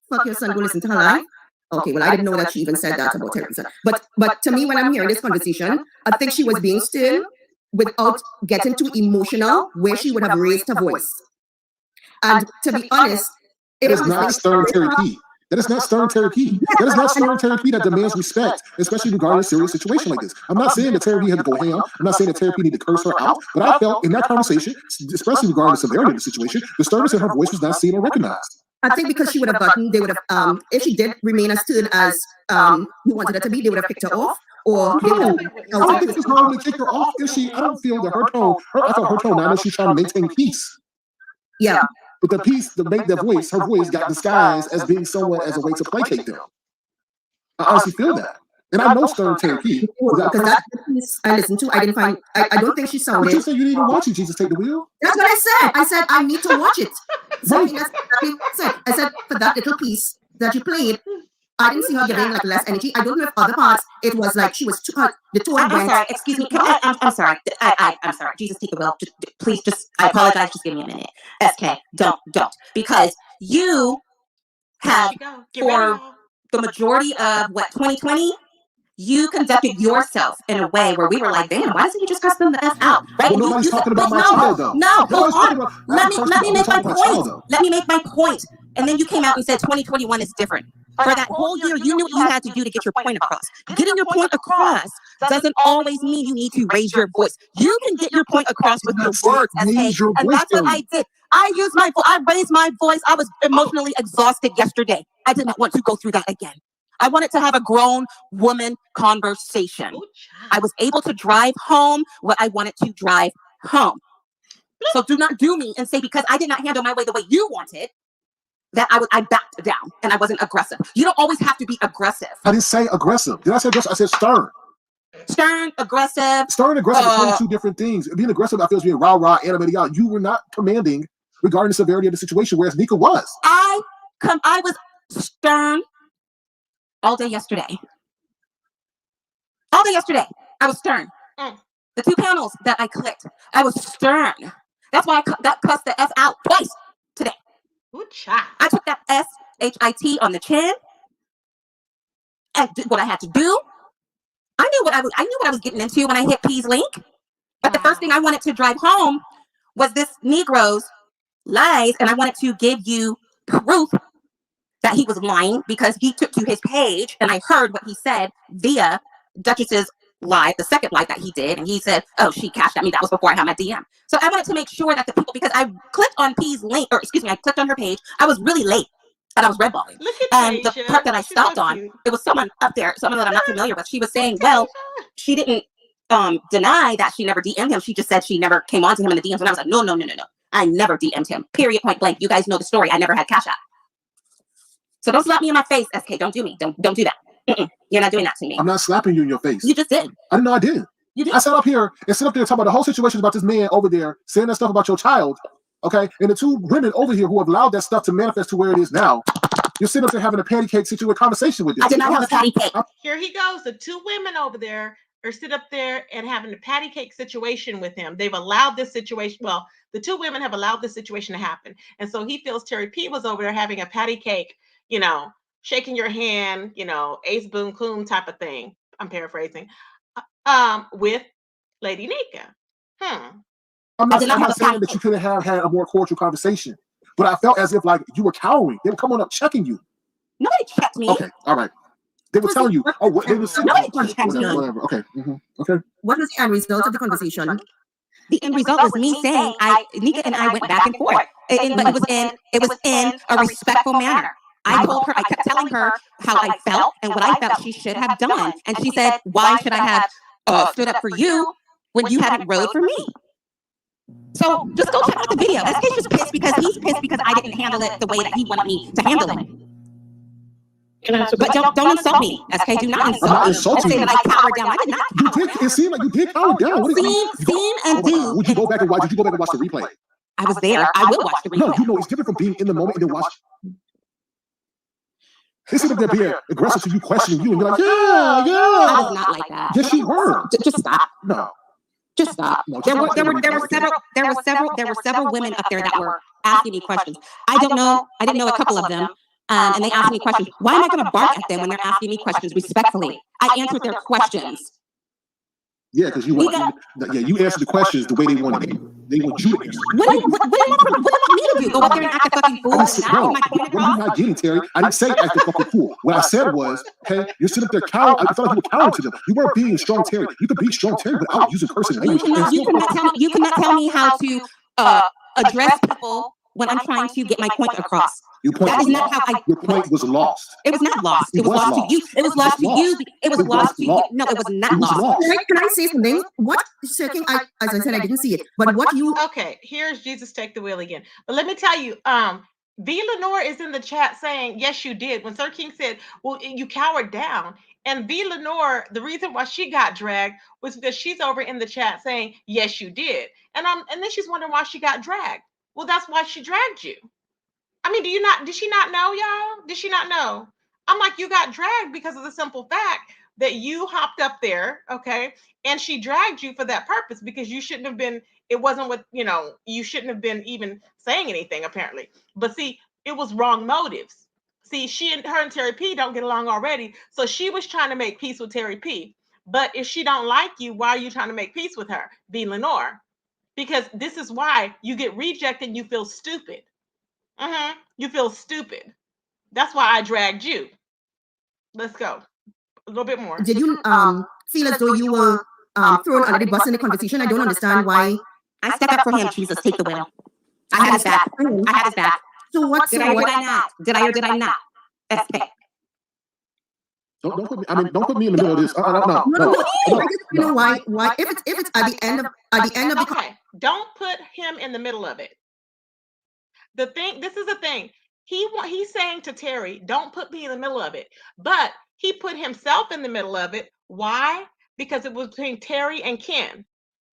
Fuck your son, go listen to her live. Okay, well, I didn't know that she even said that about Teresa. But to me, when I'm hearing this conversation, I think she was being still without getting too emotional, where she would have raised her voice. And to be honest, it is not stern Terri P. That is not stern Terri P. That is not stern Terri P that demands respect, especially regarding a serious situation like this. I'm not saying that Terri P had to go ham. I'm not saying that Terri P need to curse her out, but I felt in that conversation, especially regarding the severity of the situation, the sternness in her voice was not seen or recognized. I think because she would have gotten, they would have, if she did remain as stern as you wanted her to be, they would have kicked her off. Or they would have, I don't think it's wrong to kick her off. If she, I don't feel that her tone, I thought her tone, I know she's trying to maintain peace. yeah. But the piece, her voice got disguised as being somewhat as a way to placate them. I honestly feel that. And I know stern Terri P. Because that piece I listened to, I didn't find, I don't think she sounded. But you said you didn't even watch it, Jesus Take the Wheel? That's what I said. I said, I need to watch it. So that's exactly what I said. I said, for that little piece that you played, I didn't see her giving like less energy. I don't know if other parts, it was like she was too hot. The tone I'm went. sorry, excuse me. I'm sorry. I'm sorry. Jesus, take the wheel. Please, I apologize. Just give me a minute. SK, don't. Because you have, for the majority of 2020, you conducted yourself in a way where we were like, damn, why doesn't he just cuss them the F out? Right? Well, nobody's talking about my child, though. No, hold on. Let me make my point. Let me make my point. And then you came out and said 2021 is different. For that whole year, you knew what you had to do to get your point across. Getting your point across doesn't always mean you need to raise your voice. You can get your point across with your words, and that's what I did. I used my voice. I raised my voice. I was emotionally exhausted yesterday. I did not want to go through that again. I wanted to have a grown woman conversation. I was able to drive home what I wanted to drive home. So do not do me and say because I did not handle my way the way you wanted, that I backed down and I wasn't aggressive. You don't always have to be aggressive. I didn't say aggressive. Did I say aggressive? I said stern. Stern, aggressive. Stern and aggressive are two different things. Being aggressive, I feel, is being rah-rah, animated out. You were not commanding regarding the severity of the situation, whereas Nika was. I was stern all day yesterday. All day yesterday, I was stern. The 2 panels that I clicked, I was stern. That's why I cussed the F out twice today. Good shot. I took that SHIT on the chin and did what I had to do. I knew what I was getting into when I hit P's link. But the first thing I wanted to drive home was this Negro's lies, and I wanted to give you proof that he was lying because he took to his page and I heard what he said via Duchess's live, the second live that he did, and he said, oh, she cashed at me. That was before I had my DM. So I wanted to make sure that the people, because I clicked on P's link, or excuse me, I clicked on her page. I was really late and I was redballing. And the part that I stopped on, it was someone up there, someone that I'm not familiar with. She was saying, well, she didn't deny that she never DM'd him. She just said she never came on to him in the DMs. And I was like, no. I never DM'd him. Period, point blank. You guys know the story. I never had Cash App. So don't slap me in my face, SK. Don't do me. Don't do that. You're not doing that to me. I'm not slapping you in your face. You just did. I didn't know I did. You did. I sat up here and sit up there talking about the whole situation about this man over there saying that stuff about your child. Okay. And the 2 women over here who have allowed that stuff to manifest to where it is now. You're sitting up there having a patty cake situation conversation with them. I did not have a patty cake. Here he goes. The 2 women over there are sit up there and having a patty cake situation with him. They've allowed this situation. Well, the 2 women have allowed this situation to happen. And so he feels Terri P was over there having a patty cake, shaking your hand, ace boom coon type of thing. I'm paraphrasing. With Lady Nika. I'm not saying that you couldn't have had a more cordial conversation, but I felt as if like you were cowering. They were coming up checking you. Nobody checked me. Okay, all right. They were telling you. Oh, what they were saying. Whatever. Okay. Okay. What was the end result of the conversation? The end result was me saying Nika and I went back and forth, but it was in a respectful manner. I told her, I kept telling her how I felt and what I felt she should have done. And she said, why should I have stood up for you when you hadn't rode for me? So just go check out the video. SK's just pissed because he's pissed because I didn't handle it the way that he wanted me to handle it. But don't insult me, SK. Do not insult me. I'm not insulting you. Say that I cowered down. I did not cower. It seemed like you did cower down. Seem and do. Would you go back and watch? Did you go back and watch the replay? I was there. I will watch the replay. No, it's different from being in the moment and then watch. This is they're being aggressive to you, questioning you, and you're like, yeah. I was not like that. Yes, you were. Just stop. No. Just stop. There were several women up there that were asking me questions. I didn't know a couple of them. And they asked me questions. Why am I going to bark at them when they're asking me questions respectfully? I answered their questions. Yeah, because you answered the questions the way they wanted. They want you to answer. What do you want me to do? Go up there and act a fucking fool? No, what are you not getting, Terry? I didn't say act a fucking fool. What I said was, okay, you're sitting up there cowering. I felt like you were cowering to them. You weren't being strong Terry. You could be strong Terry without using cursing language. You cannot tell me how to address people when I'm trying to get my point across. That is not how your point was lost. It was not lost. It was lost to you. It was lost to you. It was lost to you. No, it was not lost. Can I say something? What, Sir King, as I said, I didn't see it. But what you... Okay, here's Jesus Take the Wheel again. But let me tell you, V. Lenore is in the chat saying, yes, you did. When Sir King said, well, you cowered down. And V. Lenore, the reason why she got dragged was because she's over in the chat saying, yes, you did. And then she's wondering why she got dragged. Well, that's why she dragged you. I mean, did she not know, y'all? Did she not know? I'm like, you got dragged because of the simple fact that you hopped up there, okay? And she dragged you for that purpose because you shouldn't have been, it wasn't what, you shouldn't have been even saying anything, apparently. But see, it was wrong motives. See, her and Terri P don't get along already. So she was trying to make peace with Terri P. But if she don't like you, why are you trying to make peace with her? V. Lenore. Because this is why you get rejected and you feel stupid. You feel stupid. That's why I dragged you. Let's go. A little bit more. Did you feel as though you were thrown under the bus in the conversation? I don't understand why. I stepped up for him. Jesus, take the wheel. I had his back. I had his back. So what? Did I or did I not? Did I or did I not? SK. Don't put me in the middle of this. No. You know why? Why? If it's at the end of the okay, don't put him in the middle of it. This is the thing. He's saying to Terry, don't put me in the middle of it. But he put himself in the middle of it. Why? Because it was between Terry and Ken.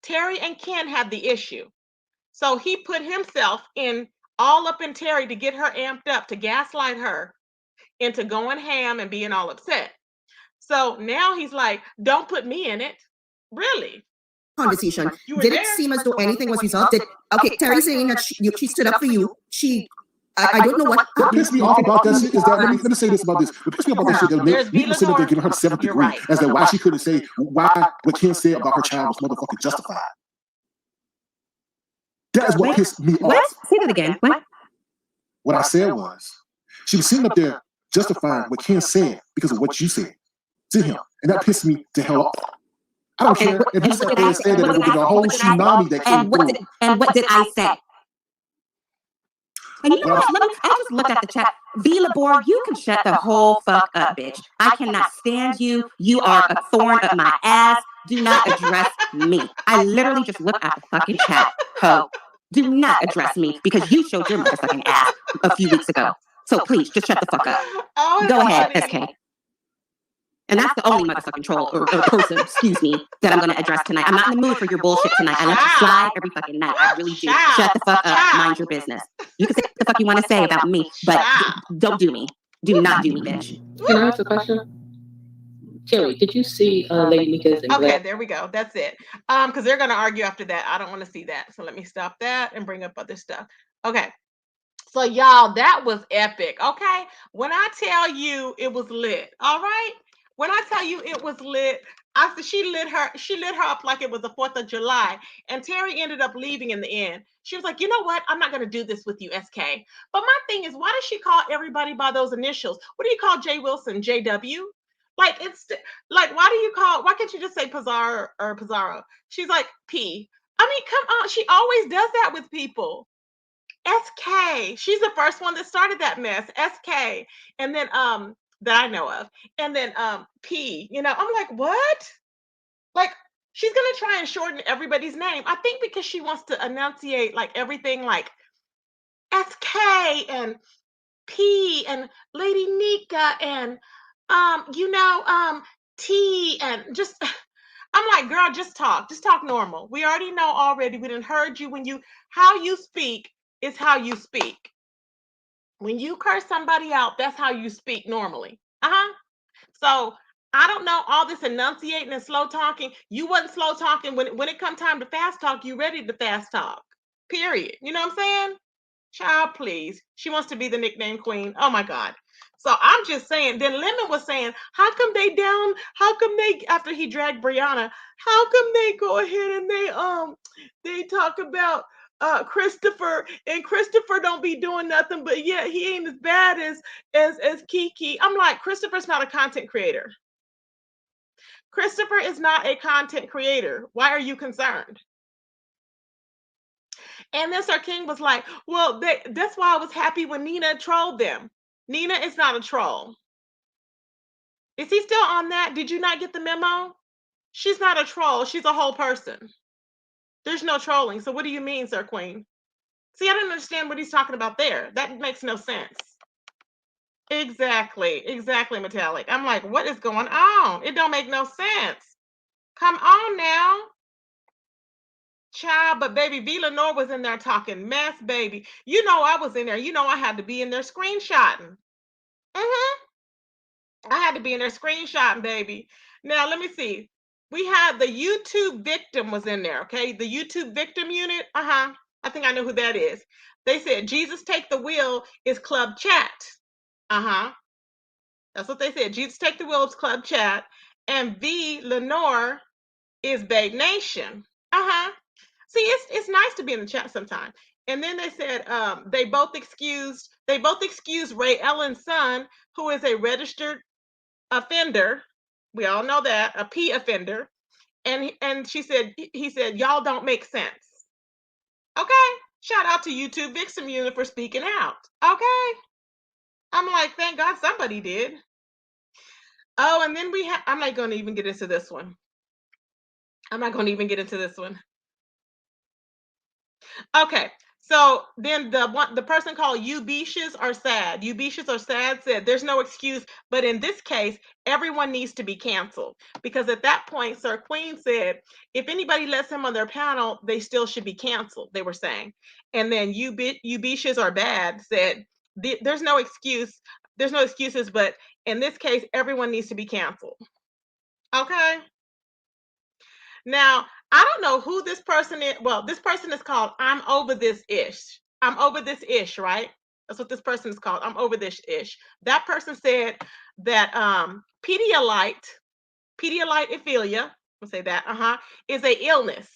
Terry and Ken had the issue. So he put himself all up in Terry to get her amped up, to gaslight her into going ham and being all upset. So now he's like, don't put me in it. Really? Conversation. Did it seem as though anything was resolved? Okay, Terry saying that she stood up for you. I don't know what pissed me off about that shit is that, let me say this about this. What pissed me off about that shit that people sitting there giving her the seventh degree as to why she couldn't say what Ken said about her child was motherfucking justified. That is what pissed me off. What? Say that again. What I said was, she was sitting up there justifying what Ken said because of what you said to him. And that pissed me to hell off. I don't care if he sat there and said that it was a whole tsunami that came through. And what did I say? And you know what? I just looked at the chat. V. Labor, you can shut the whole fuck up, bitch. I cannot stand you. You are a thorn up my ass. Do not address me. I literally just looked at the fucking chat. Ho. Do not address me because you showed your motherfucking ass a few weeks ago. So please, just shut the fuck up. Go ahead, SK. And that's the only motherfucking troll or person, excuse me, that I'm going to address tonight. I'm not in the mood for your bullshit tonight. I let you slide every fucking night. I really do. Shut the fuck up. Mind your business. You can say what the fuck you want to say about me, but don't do me. Do not do me, bitch. Can I ask a question? Terry, did you see Lady Mika's in Okay, there we go. That's it. Because they're going to argue after that. I don't want to see that. So let me stop that and bring up other stuff. Okay. So y'all, that was epic. Okay. When I tell you it was lit, all right? When I tell you it was lit, she lit her up like it was the 4th of July. And Terry ended up leaving in the end. She was like, you know what? I'm not going to do this with you, SK. But my thing is, why does she call everybody by those initials? What do you call Jay Wilson? JW? Like, it's like, why can't you just say Pizarro or Pizarro? She's like, P. I mean, come on. She always does that with people. SK. She's the first one that started that mess. SK. And then, that I know of. And then P, I'm like, what? Like, she's going to try and shorten everybody's name. I think because she wants to enunciate like everything like SK and P and Lady Nika and, T and just, I'm like, girl, just talk normal. We already know already. We done heard you how you speak is how you speak. When you curse somebody out, that's how you speak normally. So I don't know all this enunciating and slow talking. You wasn't slow talking when it come time to fast talk. You ready to fast talk? Period. You know what I'm saying? Child, please. She wants to be the nickname queen. Oh my God. So I'm just saying, then Lemon was saying, how come after he dragged Brianna, how come they go ahead and they talk about Christopher, and Christopher don't be doing nothing, but yet he ain't as bad as Kiki. I'm like, Christopher's not a content creator. Christopher is not a content creator. Why are you concerned? And then Sir King was like, well, that's why I was happy when Nina trolled them. Nina is not a troll. Is he still on that? Did you not get the memo? She's not a troll. She's a whole person. There's no trolling. So what do you mean, Sir Queen? See, I don't understand what he's talking about there. That makes no sense. Exactly, Metallic. I'm like, what is going on? It don't make no sense. Come on now. Child, but baby, V. Lenore was in there talking mess, baby. You know I was in there. You know I had to be in there screenshotting. I had to be in there screenshotting, baby. Now, let me see. We had the YouTube victim was in there, okay? The YouTube victim unit. I think I know who that is. They said, Jesus Take the Wheel is Club Chat. That's what they said. Jesus Take the Wheel is Club Chat. And V. Lenore is Babe Nation. See, it's nice to be in the chat sometime. And then they said they both excused Ray Ellen's son, who is a registered offender. We all know that, a P offender. And he said, y'all don't make sense. Okay. Shout out to YouTube Victim Unit for speaking out. Okay. I'm like, thank God somebody did. Oh, and then I'm not going to even get into this one. Okay. So then the person called Ubishas are sad. Ubishas are sad said there's no excuse, but in this case, everyone needs to be canceled. Because at that point, Sir Queen said, if anybody lets him on their panel, they still should be canceled, they were saying. And then Ubishas are bad said, there's no excuse, there's no excuses, but in this case, everyone needs to be canceled. Okay. Now, I don't know who this person is. Well, this person is called I'm Over This Ish. I'm Over This Ish, right? That's what this person is called. I'm Over This Ish. That person said that Pedialyte Ophelia, we'll say that, is a illness.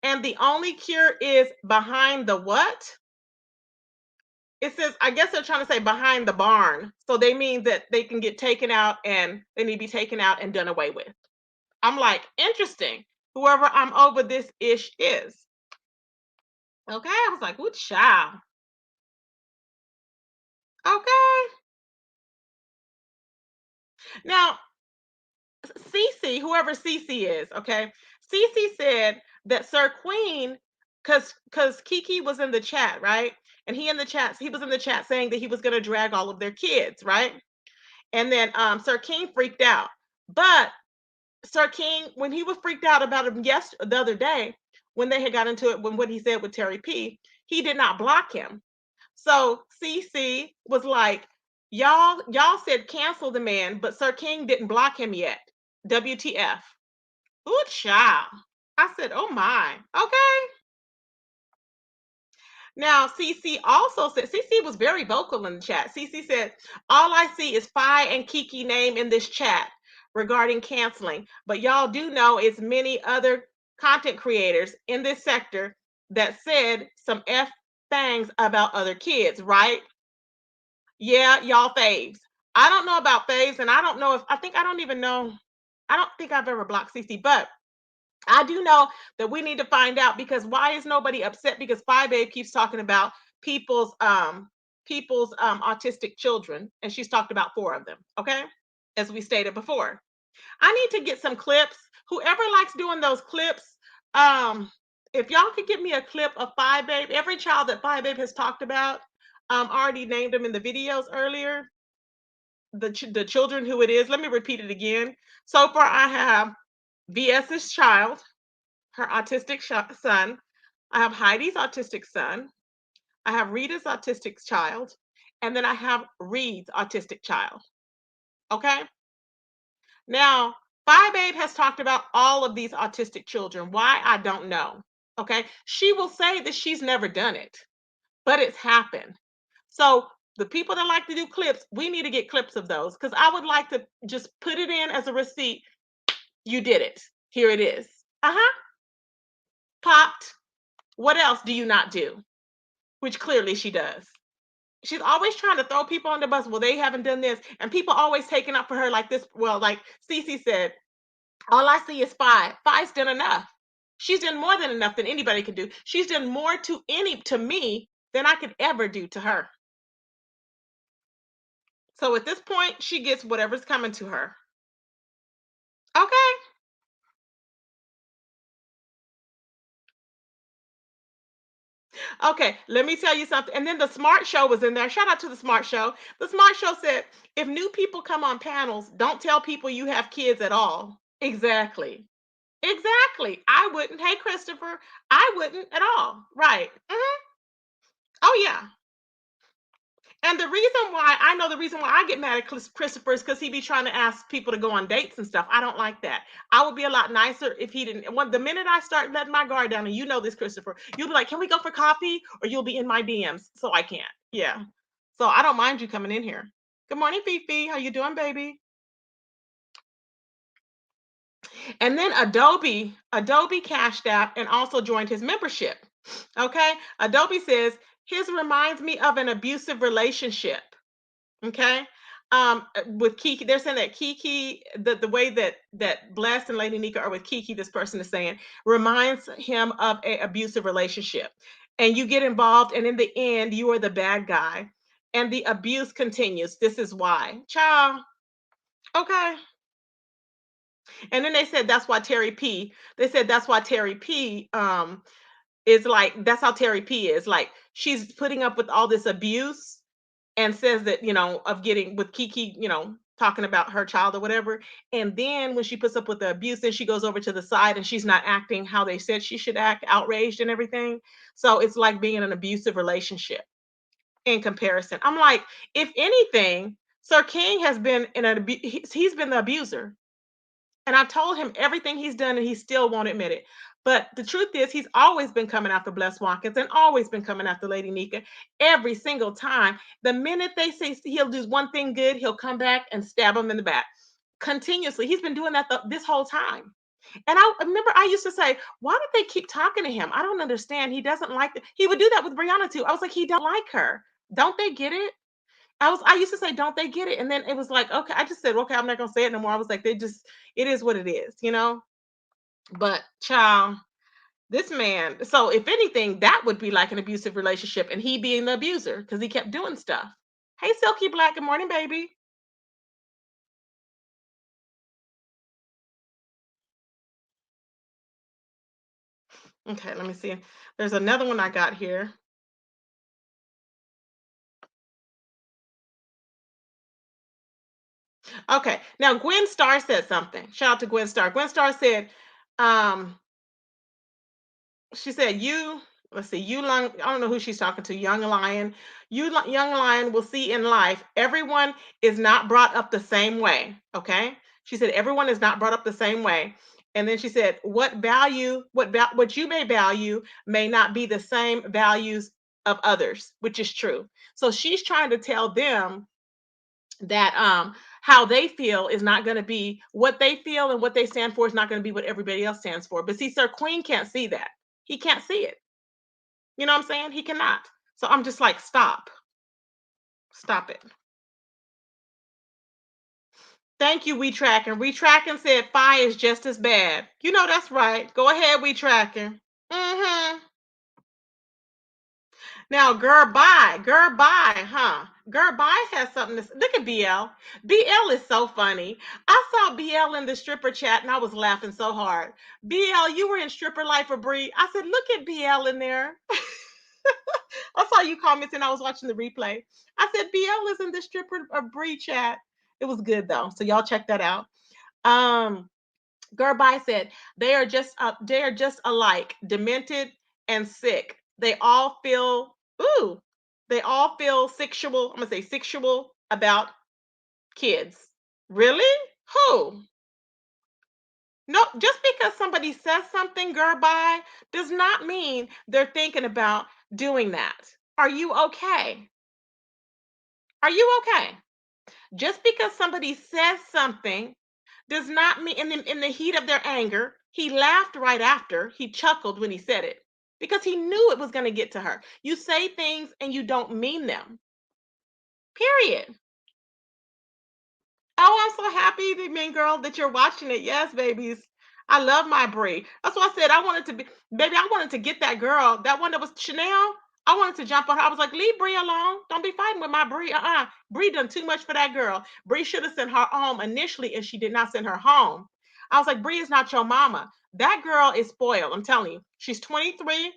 And the only cure is behind the what? It says, I guess they're trying to say behind the barn. So they mean that they can get taken out and they need to be taken out and done away with. I'm like, interesting. Whoever I'm Over This Ish is. Okay, I was like, ooh, child. Okay. Now, Cece, whoever Cece is, okay, Cece said that Sir Queen, because Kiki was in the chat, right? And he was in the chat saying that he was going to drag all of their kids, right? And then Sir King freaked out. But Sir King, when he was freaked out about him the other day, when they had got into it, when what he said with Terri P, he did not block him. So CC was like, y'all said cancel the man, but Sir King didn't block him yet. WTF. Ooh, child. I said, oh my. Okay. Now, CC also said, CC was very vocal in the chat. CC said, all I see is Fi and Kiki name in this chat regarding canceling. But y'all do know it's many other content creators in this sector that said some F things about other kids, right? Yeah, y'all faves. I don't know about faves, and I don't think I've ever blocked CC, but I do know that we need to find out, because why is nobody upset? Because Fi Babe keeps talking about people's autistic children, and she's talked about 4 of them, okay? As we stated before. I need to get some clips. Whoever likes doing those clips, if y'all could get me a clip of Fi Babe, every child that Fi Babe has talked about, already named them in the videos earlier, the children who it is. Let me repeat it again. So far, I have VS's child, her autistic son. I have Heidi's autistic son. I have Rita's autistic child. And then I have Reed's autistic child. Okay? Now, Fi Babe has talked about all of these autistic children. Why? I don't know. Okay? She will say that she's never done it. but it's happened. So the people that like to do clips, we need to get clips of those because I would like to just put it in as a receipt. You did it. Here it is. Uh-huh. Popped. What else do you not do? Which clearly she does. She's always trying to throw people on the bus. Well, they haven't done this. And people always taking up for her like this. Well, like Cece said, all I see is five. Five's done enough. She's done more than enough than anybody could do. She's done more to me than I could ever do to her. So at this point, she gets whatever's coming to her. Okay. Okay, let me tell you something. And then the Smart Show was in there. Shout out to the Smart Show. The Smart Show said, if new people come on panels, don't tell people you have kids at all. Exactly. Exactly. I wouldn't. Hey, Christopher, I wouldn't at all. Right. Oh, yeah. And the reason why I know the reason why I get mad at Christopher is because he be trying to ask people to go on dates and stuff. I don't like that. I would be a lot nicer if he didn't. When the minute I start letting my guard down, and you know this, Christopher, you'll be like, "Can we go for coffee?" Or you'll be in my DMs, so I can't. Yeah. So I don't mind you coming in here. Good morning, Fifi. How you doing, baby? And then Adobe cashed out and also joined his membership. Okay. Adobe says his reminds me of an abusive relationship. Okay. With Kiki, they're saying that Kiki, the way that Bless and Lady Nika are with Kiki, this person is saying, reminds him of a abusive relationship. And you get involved, and in the end, you are the bad guy. And the abuse continues. This is why. Child. Okay. And then they said that's why Terri P. They said that's why Terri P is like, that's how Terri P is. Like she's putting up with all this abuse and says that, of getting with Kiki, talking about her child or whatever. And then when she puts up with the abuse, then she goes over to the side and she's not acting how they said she should act, outraged and everything. So it's like being in an abusive relationship in comparison. I'm like, if anything, Sir King has been he's been the abuser. And I've told him everything he's done and he still won't admit it. But the truth is, he's always been coming after Bless Watkins and always been coming after Lady Nika every single time. The minute they say he'll do one thing good, he'll come back and stab him in the back. Continuously. He's been doing that this whole time. And I remember I used to say, why did they keep talking to him? I don't understand. He doesn't like it. He would do that with Brianna too. I was like, he don't like her. Don't they get it? I used to say, don't they get it? And then it was like, okay, I just said, okay, I'm not gonna say it no more. I was like, it is what it is. But child, this man, so if anything, that would be like an abusive relationship and he being the abuser because he kept doing stuff. Hey, Silky Black, good morning, baby. Okay, let me see. There's another one I got here. Okay, now Gwen Starr said something. Shout out to Gwen Starr. Gwen Starr said, um, she said, let's see, I don't know who she's talking to, Young Lion. Young Lion will see in life, everyone is not brought up the same way. Okay. She said, everyone is not brought up the same way. And then she said, what you may value may not be the same values of others, which is true. So she's trying to tell them that how they feel is not going to be what they feel, and what they stand for is not going to be what everybody else stands for. But see, Sir Queen can't see that. He can't see it. You know what I'm saying? He cannot. So I'm just like, stop. Stop it. Thank you, We Tracking. We Tracking said Fi is just as bad. You know that's right. Go ahead, We Tracking. Mm-hmm. Now, girl, bye, huh? Girl, bye has something to look at BL. BL is so funny. I saw BL in the stripper chat and I was laughing so hard. BL, you were in stripper life for Bree. I said, look at BL in there. I saw you commenting. I was watching the replay. I said, BL is in the stripper Bree chat. It was good though. So y'all check that out. Gerbai said they are just alike, demented and sick. They all feel sexual. I'm gonna say sexual about kids. Really? Who? No, just because somebody says something, Gerbai, does not mean they're thinking about doing that. Are you okay? Are you okay? Just because somebody says something does not mean in the heat of their anger, he laughed right after, he chuckled when he said it because he knew it was going to get to her. You say things and you don't mean them. Period. Oh, I'm so happy, the mean girl, that you're watching it. Yes, babies. I love my Brie. That's why I said I wanted to be, baby. I wanted to get that girl, that one that was Chanel. I wanted to jump on her. I was like, leave Brie alone. Don't be fighting with my Brie. Brie done too much for that girl. Brie should have sent her home initially, and she did not send her home. I was like, Brie is not your mama. That girl is spoiled. I'm telling you. She's 23,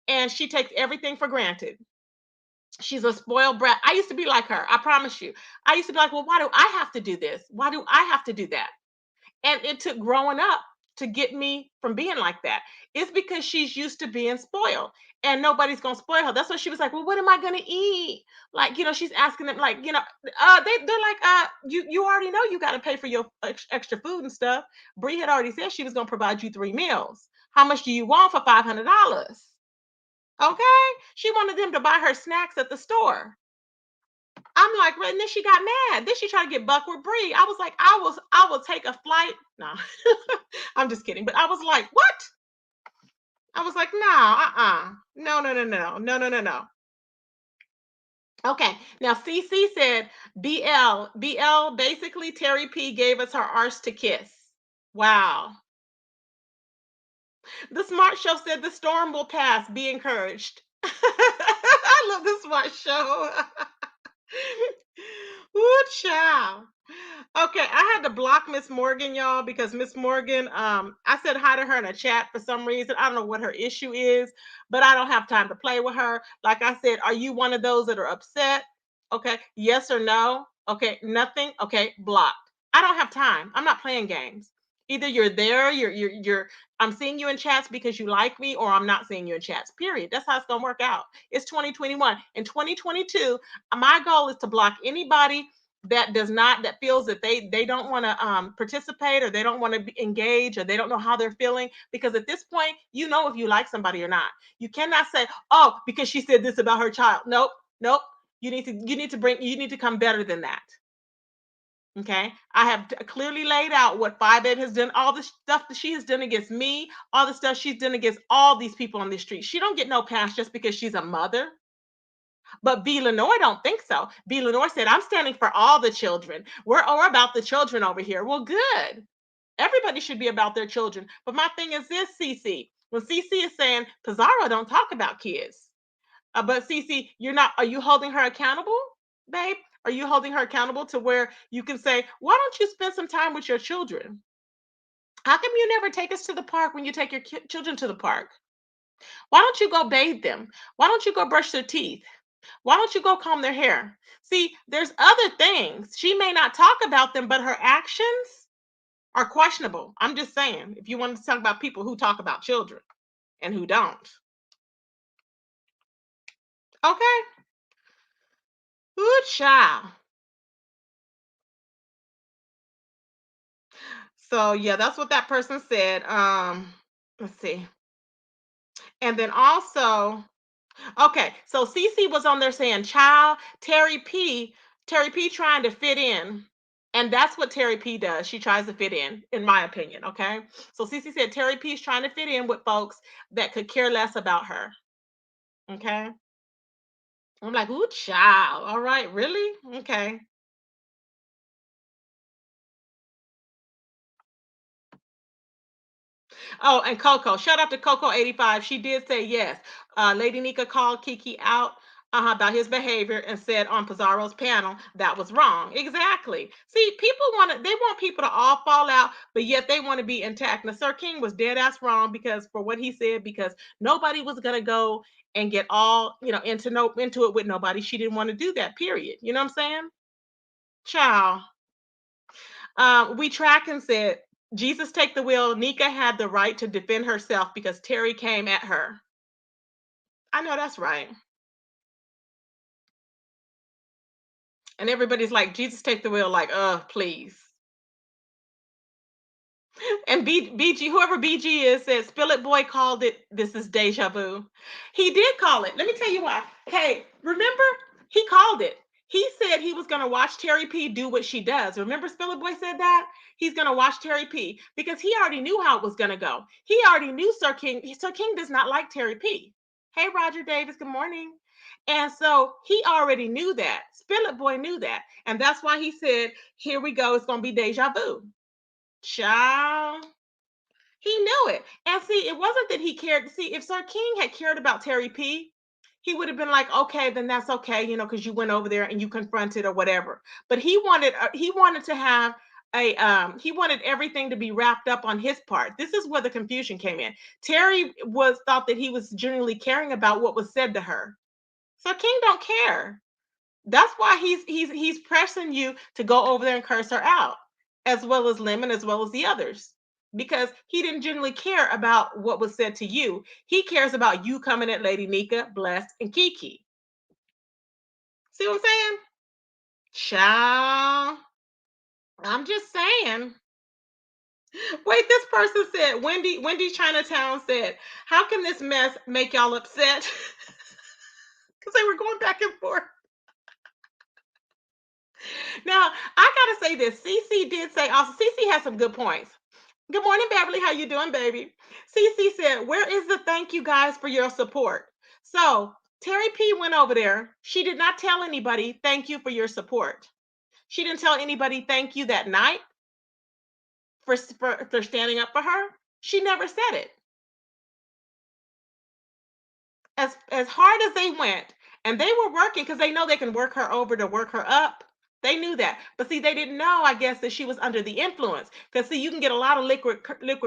and she takes everything for granted. She's a spoiled brat. I used to be like her. I promise you. I used to be like, well, why do I have to do this? Why do I have to do that? And it took growing up to get me from being like that. It's because she's used to being spoiled and nobody's gonna spoil her. That's why she was like, well, what am I gonna eat? Like, she's asking them, like, they're like, you already know you gotta pay for your extra food and stuff. Bree had already said she was gonna provide you 3 meals. How much do you want for $500? Okay. She wanted them to buy her snacks at the store. I'm like, and then she got mad. Then she tried to get buck with Bree. I was like, I will take a flight. No, I'm just kidding. But I was like, what? I was like, no, no, no, no, no, no, no, no, no. Okay. Now CC said BL. Basically, Terri P gave us her arse to kiss. Wow. The Smart Show said the storm will pass. Be encouraged. I love the Smart Show. Ooh, child. Okay, I had to block Miss Morgan, y'all, because Miss Morgan, I said hi to her in a chat for some reason. I don't know what her issue is, but I don't have time to play with her. Like I said, are you one of those that are upset? Okay, yes or no? Okay, nothing. Okay, blocked. I don't have time. I'm not playing games. Either you're there, I'm seeing you in chats because you like me, or I'm not seeing you in chats. Period. That's how it's gonna work out. It's 2021. In 2022, my goal is to block anybody that feels that they don't want to participate, or they don't want to engage, or they don't know how they're feeling, because at this point if you like somebody or not. You cannot say, oh, because she said this about her child. Nope. Nope. You need to come better than that. Okay, I have clearly laid out what 5 has done, all the stuff that she has done against me, all the stuff she's done against all these people on the street. She don't get no pass just because she's a mother. But B. Lenore don't think so. B. Lenore said, I'm standing for all the children. We're about the children over here. Well, good. Everybody should be about their children. But my thing is this, CC. When CC is saying, Pizarro don't talk about kids. But CC, are you holding her accountable, babe? Are you holding her accountable to where you can say, why don't you spend some time with your children? How come you never take us to the park when you take your children to the park? Why don't you go bathe them? Why don't you go brush their teeth? Why don't you go comb their hair? See, there's other things. She may not talk about them, but her actions are questionable. I'm just saying, if you want to talk about people who talk about children and who don't. Okay. Good child. So yeah, that's what that person said. Let's see. And then also, okay, so Cece was on there saying, child, Terri P trying to fit in. And that's what Terri P does. She tries to fit in my opinion. Okay. So Cece said Terri P is trying to fit in with folks that could care less about her. Okay. I'm like, ooh, child. All right, really? Okay. Oh, and Coco. Shout out to Coco85. She did say yes. Lady Nika called Kiki out about his behavior and said on Pizarro's panel that was wrong. Exactly. See, they want people to all fall out, but yet they want to be intact. Now, Sir King was dead ass wrong because for what he said, because nobody was gonna go and get all into it with nobody. She didn't want to do that. Period. You know what I'm saying? Ciao. We track and said, Jesus take the wheel. Nika had the right to defend herself because Terri came at her. I know that's right. And everybody's like, Jesus take the wheel, like, please. And BG, whoever BG is, said Spill It Boy called it. This is deja vu. He did call it. Let me tell you why. Hey, remember? He called it. He said he was going to watch Terri P do what she does. Remember Spill It Boy said that? He's going to watch Terri P because he already knew how it was going to go. He already knew Sir King. Sir King does not like Terri P. Hey, Roger Davis, good morning. And so he already knew that. Spill It Boy knew that. And that's why he said, here we go. It's going to be deja vu. Child. He knew it. And see, it wasn't that he cared. See, if Sir King had cared about Terri P, he would have been like, okay, then that's okay, you know, because you went over there and you confronted or whatever. But he wanted to have he wanted everything to be wrapped up on his part. This is where the confusion came in. Terri thought that he was genuinely caring about what was said to her. Sir King don't care. That's why he's pressing you to go over there and curse her out, as well as Lemon, as well as the others, because he didn't generally care about what was said to you. He cares about you coming at Lady Nika, Blessed, and Kiki. See what I'm saying? Child, I'm just saying. Wait, this person said, Wendy Chinatown said, how can this mess make y'all upset? Because they were going back and forth. Now, I gotta say this. Cece did say also, Cece has some good points. Good morning, Beverly. How you doing, baby? Cece said, where is the thank you guys for your support? So Terri P went over there. She did not tell anybody thank you for your support. She didn't tell anybody thank you that night for standing up for her. She never said it. As hard as they went, and they were working because they know they can work her over to work her up. They knew that, but see, they didn't know, I guess, that she was under the influence. Because see, you can get a lot of liquid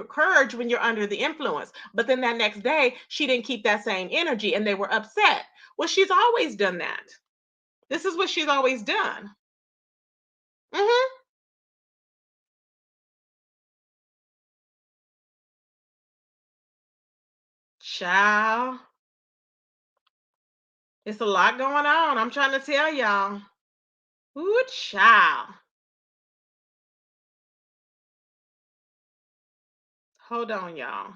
courage when you're under the influence. But then that next day, she didn't keep that same energy, and they were upset. Well, she's always done that. This is what she's always done. Child, it's a lot going on. I'm trying to tell y'all. Ooh, child. Hold on, y'all.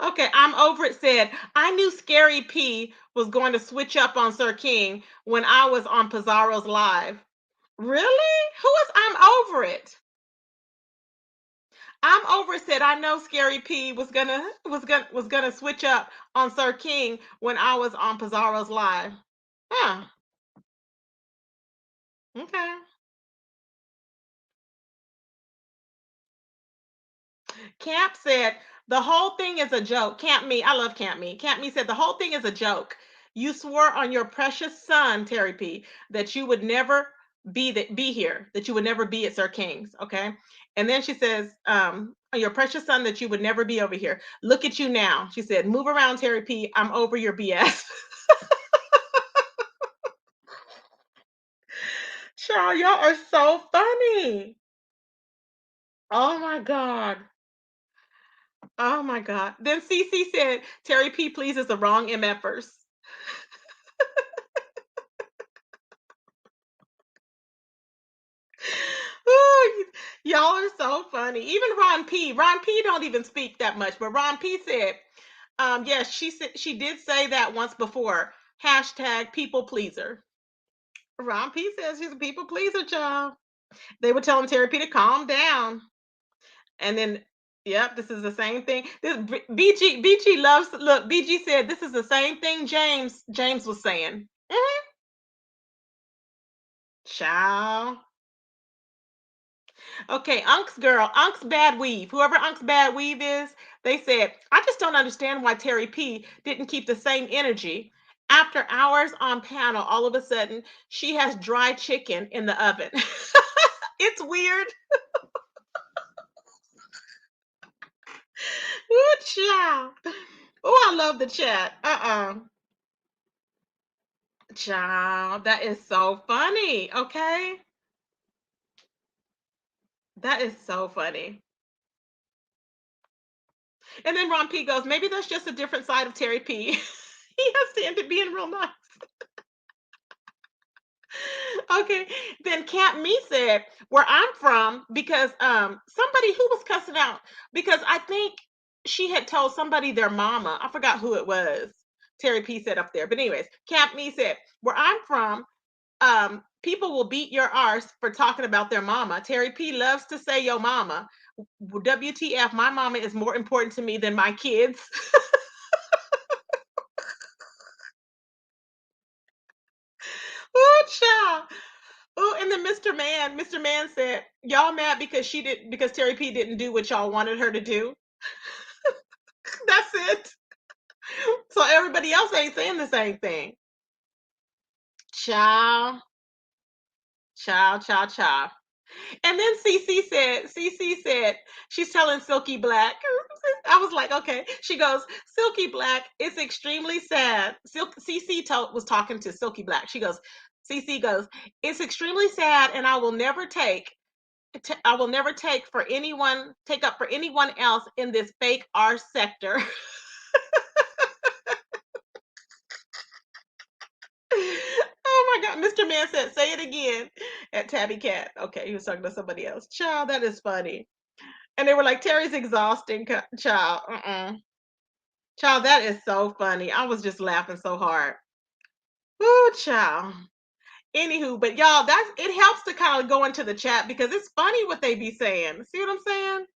Okay, I'm over it said, I knew Scary P was going to switch up on Sir King when I was on Pizarro's live. Really? Who is I'm over it? I'm over it said I know Scary P was gonna switch up on Sir King when I was on Pizarro's live. Huh. Okay. Camp said the whole thing is a joke. Camp Me, I love Camp Me. Camp Me said the whole thing is a joke. You swore on your precious son, Terri P, that you would never be here, that you would never be at Sir King's. Okay. And then she says, on your precious son that you would never be over here. Look at you now. She said, move around, Terri P. I'm over your BS. Child, y'all are so funny. Oh my God. Oh my God. Then CC said, Terri P pleases the wrong MFers. Ooh, y'all are so funny. Even Ron P. Ron P don't even speak that much, but Ron P said, yes, she did say that once before. Hashtag people pleaser. Ron P says she's a people pleaser, child. They were telling Terri P to calm down. And then, yep, this is the same thing. This BG loves, look, BG said this is the same thing James was saying. Child. Okay, Unk's Bad Weave. Whoever Unk's Bad Weave is, they said, I just don't understand why Terri P didn't keep the same energy. After hours on panel, all of a sudden, she has dry chicken in the oven. It's weird. Ooh, child. Oh, I love the chat. Child, that is so funny. Okay. That is so funny. And then Ron P goes, maybe that's just a different side of Terri P. He has to end up being real nice. Okay. Then Camp Me said, where I'm from, because somebody who was cussing out, because I think she had told somebody their mama. I forgot who it was. Terri P said up there. But anyways, Camp Me said, where I'm from, people will beat your arse for talking about their mama. Terri P loves to say yo mama. WTF, my mama is more important to me than my kids. Ooh, child. Oh, and then Mr. Man said, y'all mad because because Terri P didn't do what y'all wanted her to do. That's it. So everybody else ain't saying the same thing. Child, child. And then CC said, she's telling Silky Black. I was like, okay. She goes, Silky Black, it's extremely sad. CC was talking to Silky Black. She goes, CC goes, it's extremely sad, and I will never take take up for anyone else in this fake R sector. Oh my God. Mr. Man said, say it again at Tabby Cat. Okay, he was talking to somebody else. Child, that is funny. And they were like, Terry's exhausting, child. Child, that is so funny. I was just laughing so hard. Ooh, child. Anywho, but y'all, it helps to kind of go into the chat because it's funny what they be saying. See what I'm saying?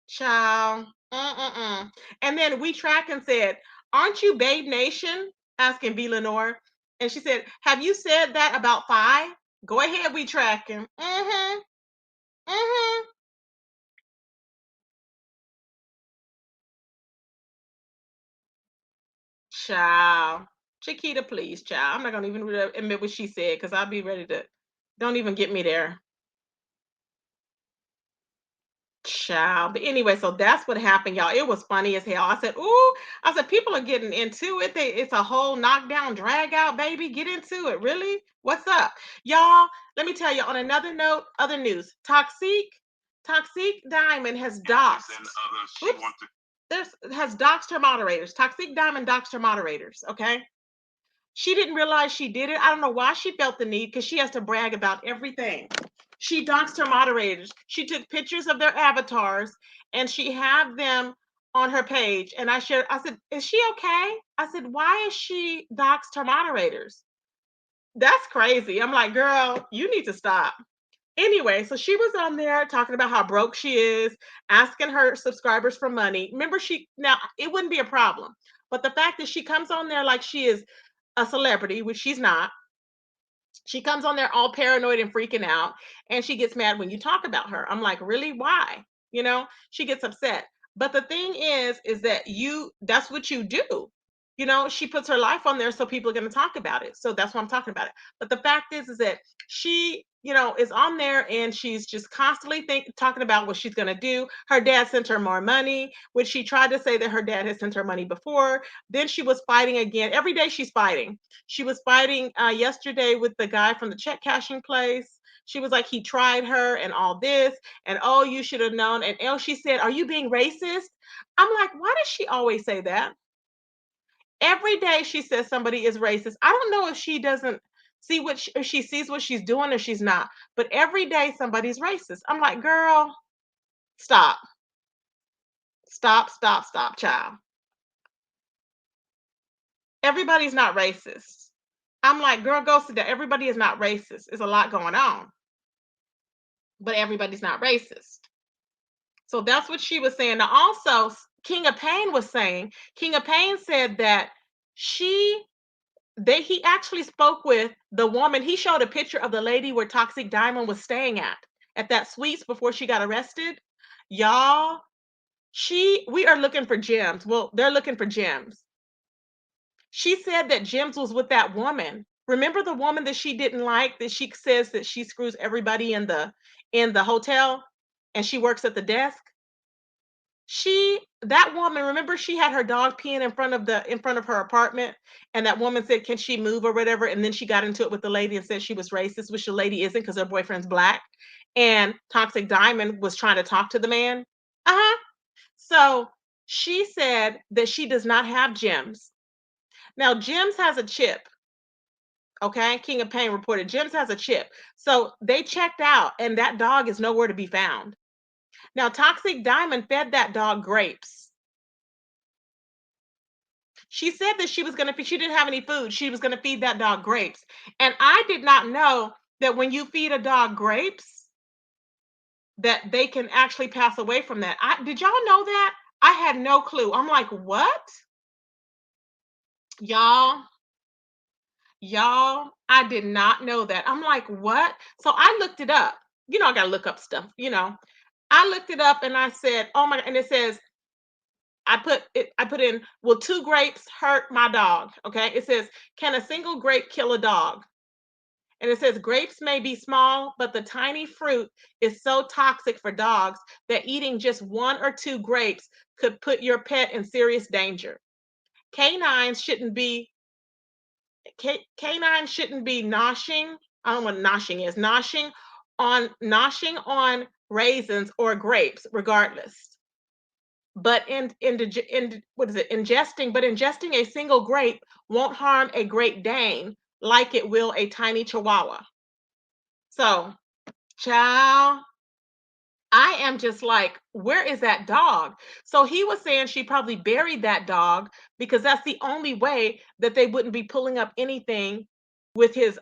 Child. And then We Track and said, aren't you Babe Nation? Asking V. Lenore. And she said, have you said that about Phi? Go ahead, We Tracking. Child. Chiquita, please, child. I'm not going to even admit what she said because I'll be ready to. Don't even get me there. Child. But anyway, so that's what happened, y'all. It was funny as hell. I said, people are getting into it. It's a whole knockdown, drag out, baby. Get into it. Really? What's up? Y'all, let me tell you on another note, other news. Toxs Diamond has doxed. Has doxed her moderators. Toxs Diamond doxed her moderators. Okay. She didn't realize she did it. I don't know why she felt the need because she has to brag about everything. She doxed her moderators. She took pictures of their avatars and she had them on her page. And I said, is she okay? I said, why is she doxed her moderators? That's crazy. I'm like, girl, you need to stop. Anyway, so she was on there talking about how broke she is, asking her subscribers for money. Remember, now it wouldn't be a problem. But the fact that she comes on there like she is a celebrity, which she's not. She comes on there all paranoid and freaking out, and she gets mad when you talk about her. I'm like, really? Why? She gets upset. But the thing is that that's what you do. She puts her life on there so people are going to talk about it. So that's why I'm talking about it. But the fact is that she, is on there and she's just constantly talking about what she's going to do. Her dad sent her more money, which she tried to say that her dad had sent her money before. Then she was fighting again. Every day she's fighting. She was fighting yesterday with the guy from the check cashing place. She was like, he tried her and all this. And oh, you should have known. And she said, are you being racist? I'm like, why does she always say that? Every day she says somebody is racist. I don't know if she doesn't see if she sees what she's doing or she's not. But every day somebody's racist. I'm like, girl, stop. Stop, child. Everybody's not racist. I'm like, girl, go sit down. Everybody is not racist. There's a lot going on. But everybody's not racist. So that's what she was saying. Now, also, King of Pain said that he actually spoke with the woman. He showed a picture of the lady where Toxic Diamond was staying at that suites before she got arrested. Y'all, we are looking for gems. Well, they're looking for gems. She said that Gems was with that woman. Remember the woman that she didn't like, that she says that she screws everybody in the hotel and she works at the desk? That woman, remember she had her dog peeing in front of her apartment, and that woman said, can she move or whatever? And then she got into it with the lady and said she was racist, which the lady isn't because her boyfriend's black. And Toxic Diamond was trying to talk to the man. So she said that she does not have Gems. Now, Gems has a chip Okay, King of Pain reported Jims has a chip. So they checked out, and that dog is nowhere to be found. Now, Toxic Diamond fed that dog grapes. She said that she was going to, she didn't have any food. She was going to feed that dog grapes. And I did not know that when you feed a dog grapes, that they can actually pass away from that. Did y'all know that? I had no clue. I'm like, what? Y'all, I did not know that. I'm like, what? So I looked it up. You know, I got to look up stuff, you know. I looked it up and I said, oh my, and it says, I put in, will 2 grapes hurt my dog? Okay. It says, can a single grape kill a dog? And it says grapes may be small, but the tiny fruit is so toxic for dogs that eating just 1 or 2 grapes could put your pet in serious danger. Canines shouldn't be canines shouldn't be noshing. I don't know what noshing is. Noshing on raisins or grapes, regardless. But what is it? Ingesting a single grape won't harm a Great Dane like it will a tiny Chihuahua. So, child, I am just like, where is that dog? So he was saying she probably buried that dog because that's the only way that they wouldn't be pulling up anything with his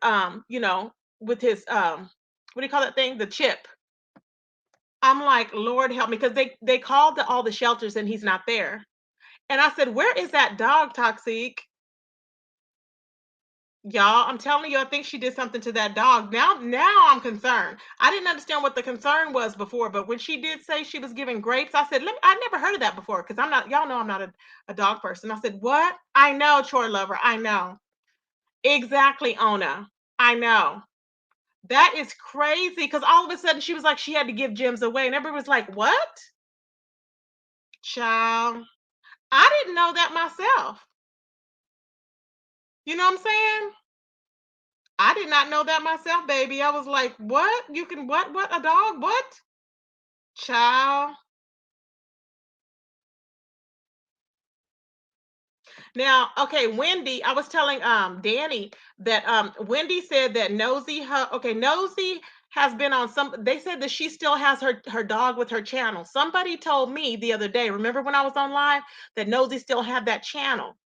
with his what do you call that thing? The chip. I'm like, Lord help me, because they called all the shelters and he's not there. And I said, where is that dog, Toxic? Y'all, I'm telling you, I think she did something to that dog. Now I'm concerned. I didn't understand what the concern was before, but when she did say she was giving grapes, I said, I never heard of that before, because y'all know I'm not a dog person. I said, what? I know, Chore Lover, I know. Exactly, Ona. I know. That is crazy, because all of a sudden she was like, she had to give gems away, and everybody was like, what? Child, I didn't know that myself. You know what I'm saying? I did not know that myself, baby. I was like, what? You can what? What? A dog? What? Child. Now, okay, Wendy, I was telling Danny that Wendy said that Nosy has been on they said that she still has her dog with her channel. Somebody told me the other day, remember when I was on live, that Nosy still had that channel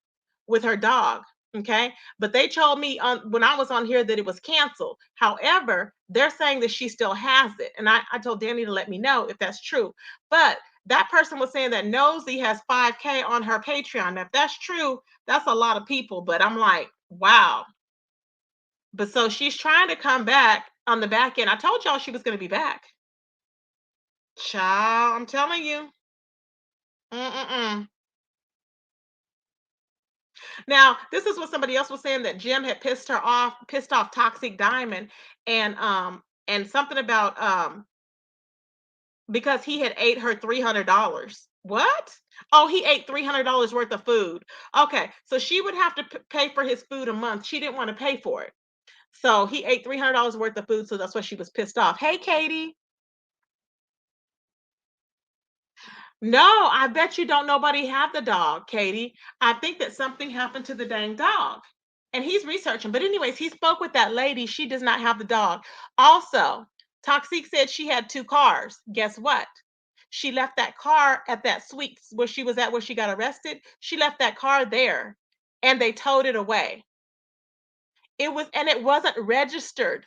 with her dog. Okay. But they told me when I was on here that it was canceled. However, they're saying that she still has it. And I told Danny to let me know if that's true. But that person was saying that Nosy has 5K on her Patreon. Now, if that's true, that's a lot of people. But I'm like, wow. But so she's trying to come back on the back end. I told y'all she was going to be back. Child, I'm telling you. Mm-mm-mm. Now, this is what somebody else was saying, that Jim had pissed off Toxic Diamond, and something about because he had ate her $300. What? Oh, he ate $300 worth of food. Okay, so she would have to pay for his food a month. She didn't want to pay for it. So he ate $300 worth of food, so that's why she was pissed off. Hey, Katie. No, I bet you don't nobody have the dog, Katie. I think that something happened to the dang dog. And he's researching. But anyways, he spoke with that lady. She does not have the dog. Also, Toxic said she had 2 cars. Guess what? She left that car at that suite where she was at, where she got arrested. She left that car there and they towed it away. It wasn't registered.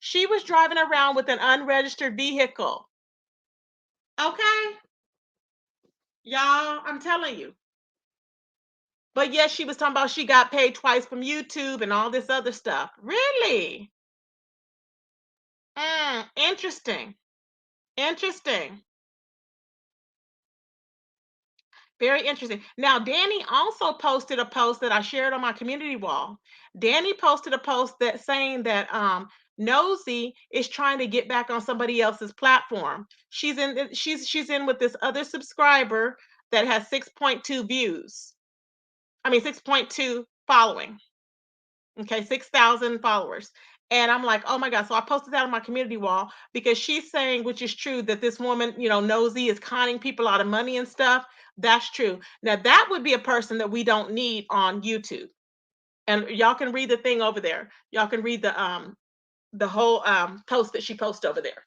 She was driving around with an unregistered vehicle. Okay? Y'all, I'm telling you. But yes, she was talking about she got paid twice from YouTube and all this other stuff. Really? Interesting. Interesting. Very interesting. Now, Danny also posted a post that I shared on my community wall. Danny posted a post that saying that Nosy is trying to get back on somebody else's platform. She's in with this other subscriber that has 6.2 views. I mean 6.2 following. Okay, 6,000 followers. And I'm like, oh my God. So I posted that on my community wall because she's saying, which is true, that this woman, Nosy, is conning people out of money and stuff. That's true. Now, that would be a person that we don't need on YouTube. And y'all can read the thing over there. Y'all can read the whole post that she posted over there.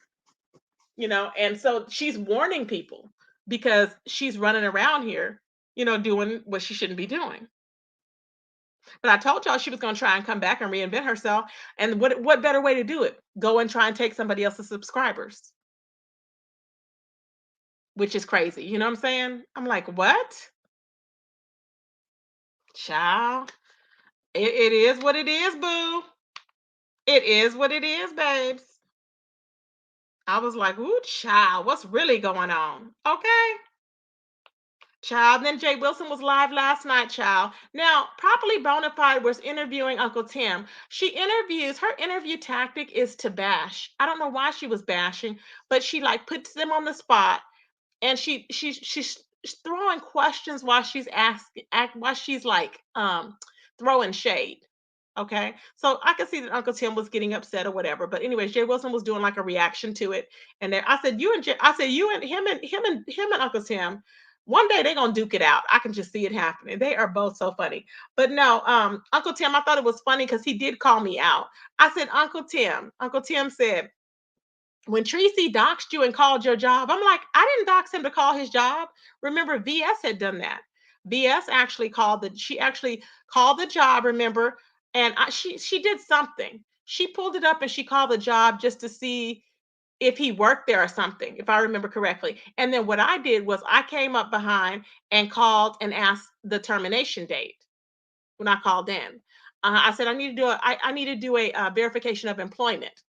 And so she's warning people because she's running around here, doing what she shouldn't be doing. But I told y'all she was going to try and come back and reinvent herself. And what better way to do it? Go and try and take somebody else's subscribers, which is crazy. You know what I'm saying? I'm like, what? Child, it is what it is, boo. It is what it is, babes. I was like, ooh, child, what's really going on? Okay. Child, then Jay Wilson was live last night, child. Now, Properly Bonafide was interviewing Uncle Tim. Her interview tactic is to bash. I don't know why she was bashing, but she like puts them on the spot, and she's throwing questions while she's while she's like throwing shade. Okay, so I could see that Uncle Tim was getting upset or whatever. But anyways, Jay Wilson was doing like a reaction to it, and then I said, you and him and Uncle Tim, one day they're gonna duke it out. I can just see it happening. They are both so funny. But no, Uncle Tim, I thought it was funny because he did call me out. I said, Uncle Tim said, when Tracy doxed you and called your job, I'm like, I didn't dox him to call his job. Remember, VS had done that. VS actually called the job, remember? And she did something. She pulled it up and she called the job just to see if he worked there or something, if I remember correctly. And then what I did was I came up behind and called and asked the termination date when I called in. I said I need to do a verification of employment.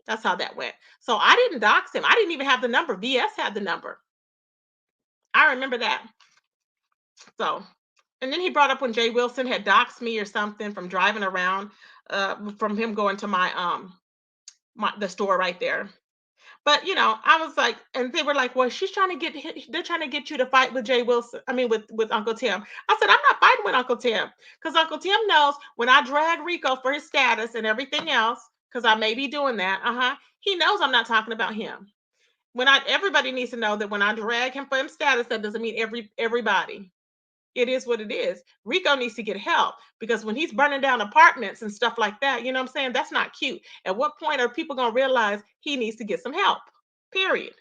That's how that went. So I didn't dox him. I didn't even have the number. VS had the number. I remember that. So, and then he brought up when Jay Wilson had doxed me or something from driving around, from him going to the store right there. But I was like, and they were like, well, they're trying to get you to fight with Jay Wilson. I mean, with Uncle Tim. I said, I'm not fighting with Uncle Tim because Uncle Tim knows when I drag Rico for his status and everything else, because I may be doing that. He knows I'm not talking about him. Everybody needs to know that when I drag him for his status, that doesn't mean everybody. It is what it is. Rico needs to get help because when he's burning down apartments and stuff like that, you know what I'm saying? That's not cute. At what point are people going to realize he needs to get some help? Period.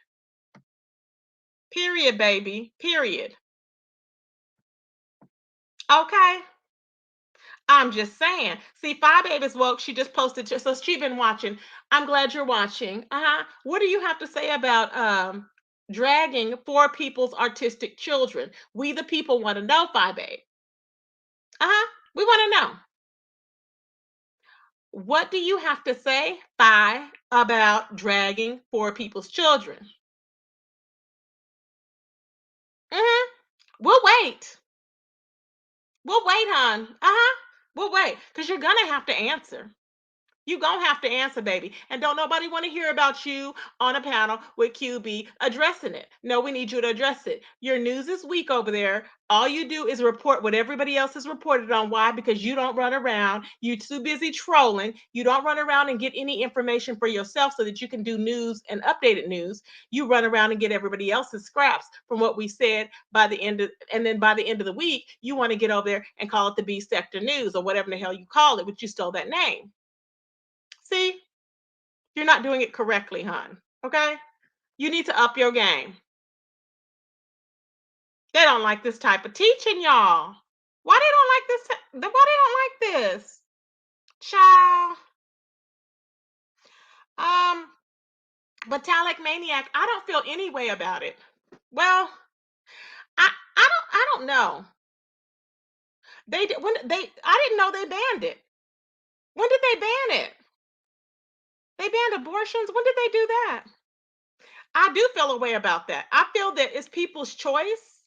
Period, baby. Period. Okay. I'm just saying. See, Five Babies woke. She just posted. So she's been watching. I'm glad you're watching. What do you have to say about dragging four people's artistic children? We the people want to know, Five Babe. We want to know. What do you have to say, Fi, about dragging four people's children? We'll wait. We'll wait, hon. We'll wait, because you're going to have to answer. You're going to have to answer, baby. And don't nobody want to hear about you on a panel with QB addressing it. No, we need you to address it. Your news is weak over there. All you do is report what everybody else has reported on. Why? Because you don't run around. You're too busy trolling. You don't run around and get any information for yourself so that you can do news and updated news. You run around and get everybody else's scraps from what we said and then by the end of the week, you want to get over there and call it the B Sector News or whatever the hell you call it, but you stole that name. See, you're not doing it correctly, hon. Okay? You need to up your game. They don't like this type of teaching, y'all. Why they don't like this? Child. Metallic Maniac, I don't feel any way about it. Well, I don't know. I didn't know they banned it. When did they ban it? They banned abortions. When did they do that? I do feel a way about that. I feel that it's people's choice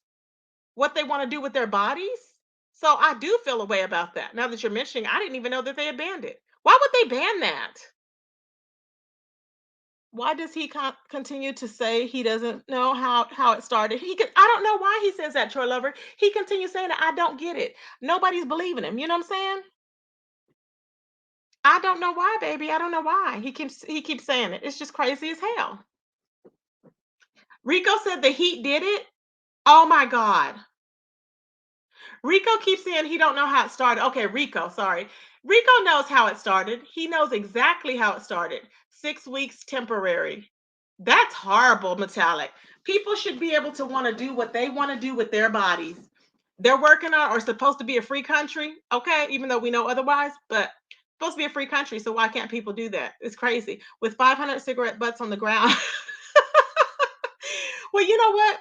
what they want to do with their bodies. So I do feel a way about that. Now that you're mentioning, I didn't even know that they had banned it. Why would they ban that? Why does he continue to say he doesn't know how it started? I don't know why he says that, Troy Lover. He continues saying that I don't get it. Nobody's believing him. You know what I'm saying? I don't know why, baby. I don't know why. He keeps saying it. It's just crazy as hell. Rico said the Heat did it. Oh my God. Rico keeps saying he don't know how it started. Okay, Rico, sorry. Rico knows how it started. He knows exactly how it started. 6 weeks temporary. That's horrible, Metallic. People should be able to want to do what they want to do with their bodies. They're working on or supposed to be a free country, okay, even though we know otherwise, but supposed to be a free country, so why can't people do that? It's crazy. With 500 cigarette butts on the ground. Well, you know what?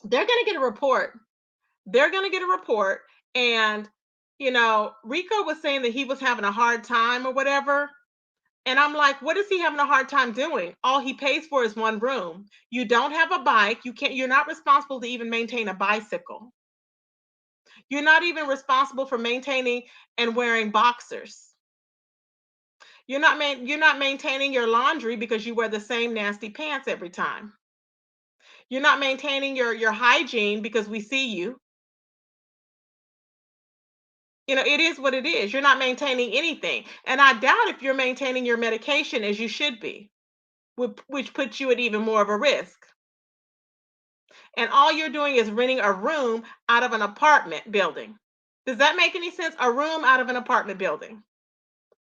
They're going to get a report. They're going to get a report. And, Rico was saying that he was having a hard time or whatever. And I'm like, what is he having a hard time doing? All he pays for is one room. You don't have a bike. You're not responsible to even maintain a bicycle. You're not even responsible for maintaining and wearing boxers. You're not maintaining your laundry because you wear the same nasty pants every time. You're not maintaining your hygiene because we see you. It is what it is. You're not maintaining anything. And I doubt if you're maintaining your medication as you should be, which puts you at even more of a risk. And all you're doing is renting a room out of an apartment building. Does that make any sense? A room out of an apartment building.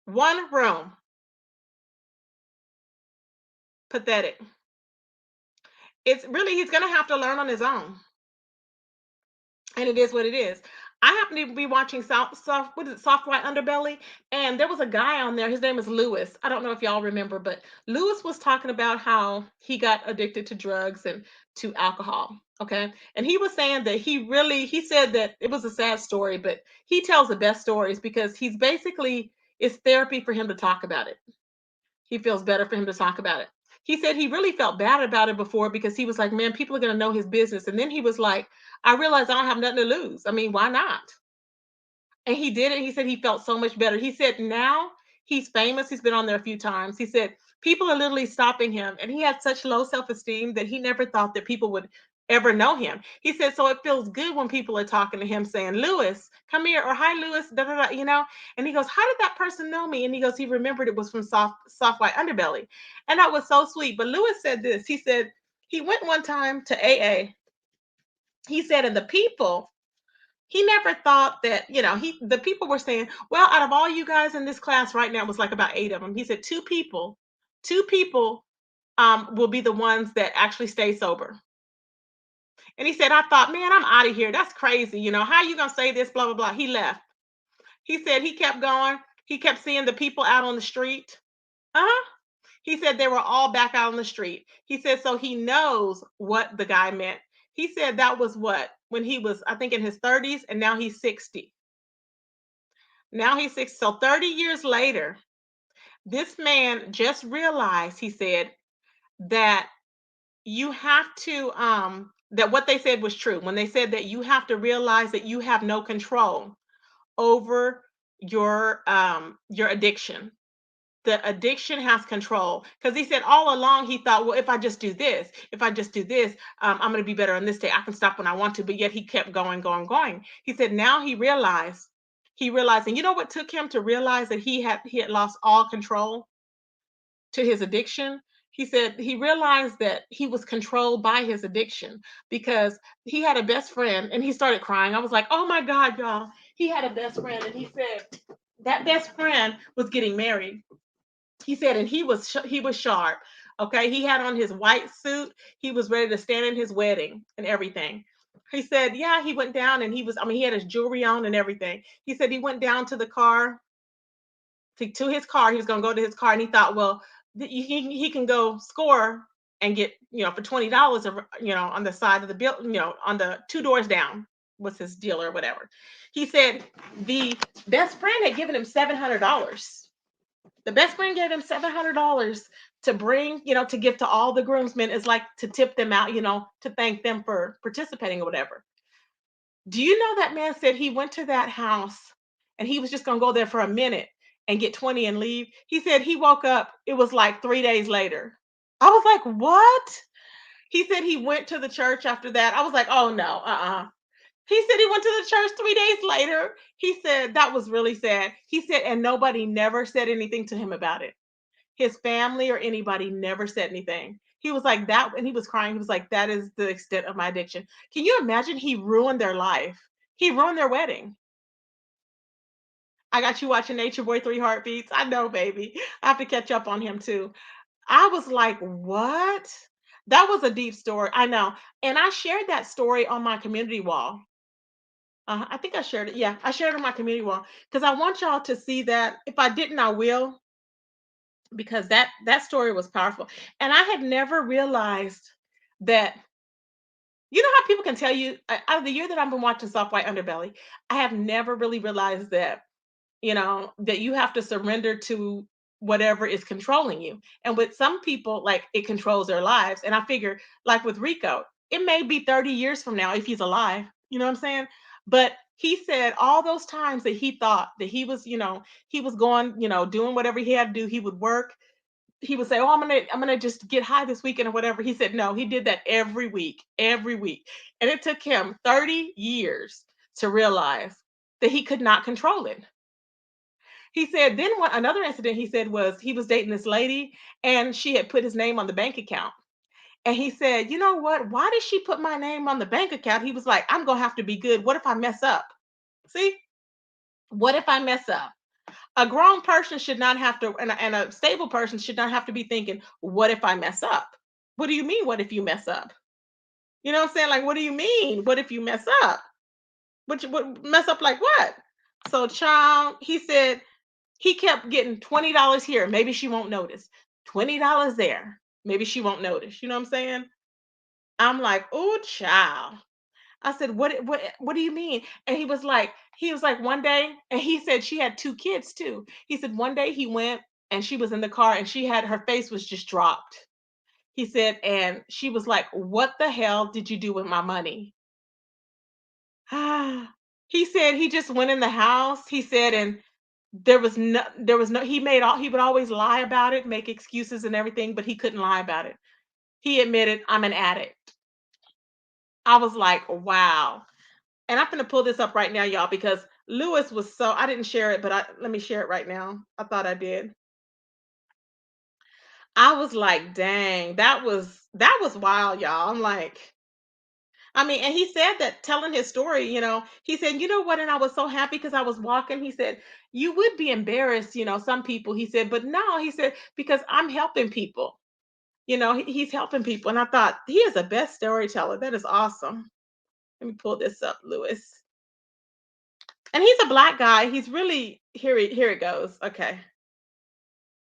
One room. Pathetic. It's really, he's going to have to learn on his own. And it is what it is. I happen to be watching Soft White Underbelly, and there was a guy on there. His name is Lewis. I don't know if y'all remember, but Lewis was talking about how he got addicted to drugs and to alcohol. Okay, and he was saying that he said that it was a sad story, but he tells the best stories because it's therapy for him to talk about it. He feels better for him to talk about it. He said he really felt bad about it before because he was like, man, people are going to know his business. And then he was like, I realized I don't have nothing to lose. I mean, why not? And he did it. He said he felt so much better. He said now he's famous. He's been on there a few times. He said people are literally stopping him. And he had such low self-esteem that he never thought that people would ever know him. He said, so it feels good when people are talking to him saying, Lewis, come here, or hi, Lewis, da, da, da, And he goes, how did that person know me? And he goes, he remembered it was from Soft White Underbelly. And that was so sweet. But Lewis said this. He said he went one time to AA. He said, and the people, he never thought that, the people were saying, well, out of all you guys in this class right now, it was like about 8 of them. He said two people will be the ones that actually stay sober. And he said, I thought, man, I'm out of here. That's crazy. How are you going to say this, blah, blah, blah. He left. He said he kept going. He kept seeing the people out on the street. He said they were all back out on the street. He said, so he knows what the guy meant. He said that was when he was, I think, in his 30s, and now he's 60. Now he's 60. So 30 years later, this man just realized, he said, that you have to, that what they said was true. When they said that you have to realize that you have no control over your addiction. The addiction has control, because he said all along he thought, well, if I just do this, I'm going to be better on this day. I can stop when I want to. But yet he kept going. He said now he realized, and you know what took him to realize that he had lost all control to his addiction? He said he realized that he was controlled by his addiction, because he had a best friend, and he started crying. I was like, oh my God, y'all. He had a best friend, and he said that best friend was getting married. He said, and he was sharp. Okay. He had on his white suit. He was ready to stand in his wedding and everything. He said, yeah, he went down and he had his jewelry on and everything. He said he went down to the car, to his car. He was going to go to his car, and he thought, well, he can go score and get, for $20, on the side of the bill, on the 2 doors down was his dealer or whatever. He said the best friend had given him $700. The best friend gave him $700 to bring, to give to all the groomsmen, is like to tip them out, to thank them for participating or whatever. Do you know that man said he went to that house and he was just going to go there for a minute and get 20 and leave? He said he woke up, it was like 3 days later. I was like, what? He said he went to the church after that. I was like, oh no, He said he went to the church 3 days later. He said that was really sad. He said, and nobody never said anything to him about it. His family or anybody never said anything. He was like that, and he was crying. He was like, that is the extent of my addiction. Can you imagine? He ruined their life. He ruined their wedding. I got you watching Nature Boy 3 Heartbeats. I know, baby. I have to catch up on him too. I was like, what? That was a deep story. I know. And I shared that story on my community wall. I think I shared it. Yeah, I shared it on my community wall because I want y'all to see that. If I didn't, I will, because that story was powerful. And I had never realized that. You know how people can tell you out of the year that I've been watching Soft White Underbelly, I have never really realized that, that you have to surrender to whatever is controlling you. And with some people, like, it controls their lives. And I figure, like with Rico, it may be 30 years from now if he's alive. You know what I'm saying? But he said all those times that he thought that he was going, doing whatever he had to do. He would work. He would say, "Oh, I'm gonna just get high this weekend or whatever." He said, no, he did that every week. And it took him 30 years to realize that he could not control it. He said then another incident he said was he was dating this lady and she had put his name on the bank account. And he said, "You know what? Why did she put my name on the bank account?" He was like, "I'm going to have to be good. What if I mess up?" See? What if I mess up? A grown person should not have to, and a stable person should not have to be thinking, what if I mess up? What do you mean, what if you mess up? You know what I'm saying? Like, what do you mean? What if you mess up? What mess up like what? So, child, he said he kept getting $20 here. Maybe she won't notice. $20 there. Maybe she won't notice. You know what I'm saying? I'm like, oh, child. I said, what do you mean? And he was like one day, and he said she had two kids too. He said one day he went and she was in the car and her face was just dropped. He said, and she was like, "What the hell did you do with my money?" He said he just went in the house. He said, and there was no he would always lie about it, make excuses and everything, but he couldn't lie about it. He admitted, "I'm an addict." I was like, wow. And I'm gonna pull this up right now, y'all, because Lewis was so I didn't share it, but let me share it right now. I thought I did. I was like, dang, that was wild, y'all. I'm like, I mean, and he said that telling his story, he said, you know what? And I was so happy because I was walking. He said, you would be embarrassed, some people. He said, but no, he said, because I'm helping people. He's helping people. And I thought, he is the best storyteller. That is awesome. Let me pull this up, Lewis. And he's a black guy. He's really here it goes. Okay.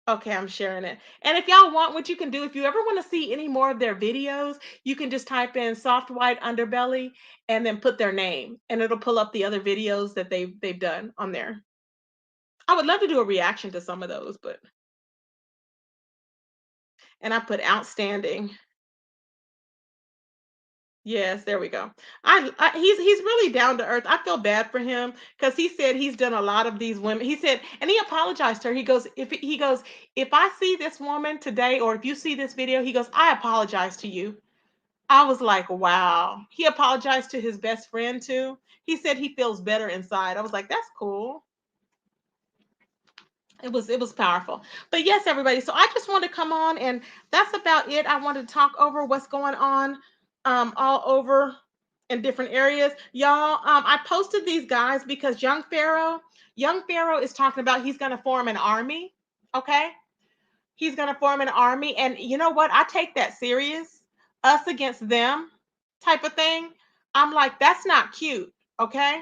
Okay, I'm sharing it. And if y'all want, what you can do, if you ever want to see any more of their videos, you can just type in soft white underbelly and then put their name and it'll pull up the other videos that they've done on there. I would love to do a reaction to some of those, and I put outstanding. Yes, there we go. He's really down to earth. I feel bad for him because he said he's done a lot of these women. He said, and he apologized to her. If I see this woman today, or if you see this video, he goes, I apologize to you. I was like, wow. He apologized to his best friend too. He said he feels better inside. I was like, that's cool. It was powerful. But yes, everybody. So I just want to come on, and that's about it. I want to talk over what's going on all over in different areas. Y'all, I posted these guys because Young Pharaoh is talking about he's gonna form an army. Okay. He's gonna form an army. And you know what? I take that serious. Us against them type of thing. I'm like, that's not cute. Okay.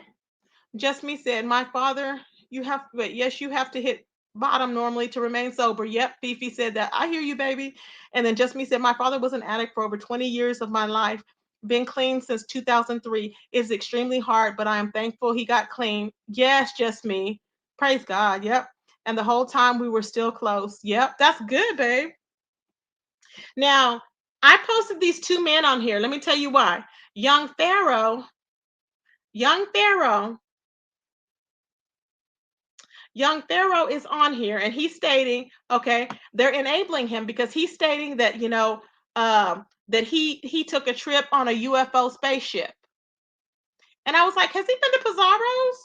Just me said, my father, yes, you have to hit bottom normally to remain sober. Yep, Fifi said that. I hear you, baby. And then Just me said, my father was an addict for over 20 years of my life. Been clean since 2003. It's extremely hard, but I am thankful he got clean. Yes, Just me. Praise God. Yep. And the whole time we were still close. Yep, that's good, babe. Now, I posted these two men on here. Let me tell you why. Young Pharaoh, Young Pharaoh Young Pharaoh is on here and he's stating, okay, they're enabling him because he's stating that, that he took a trip on a UFO spaceship. And I was like, has he been to Pizarro's?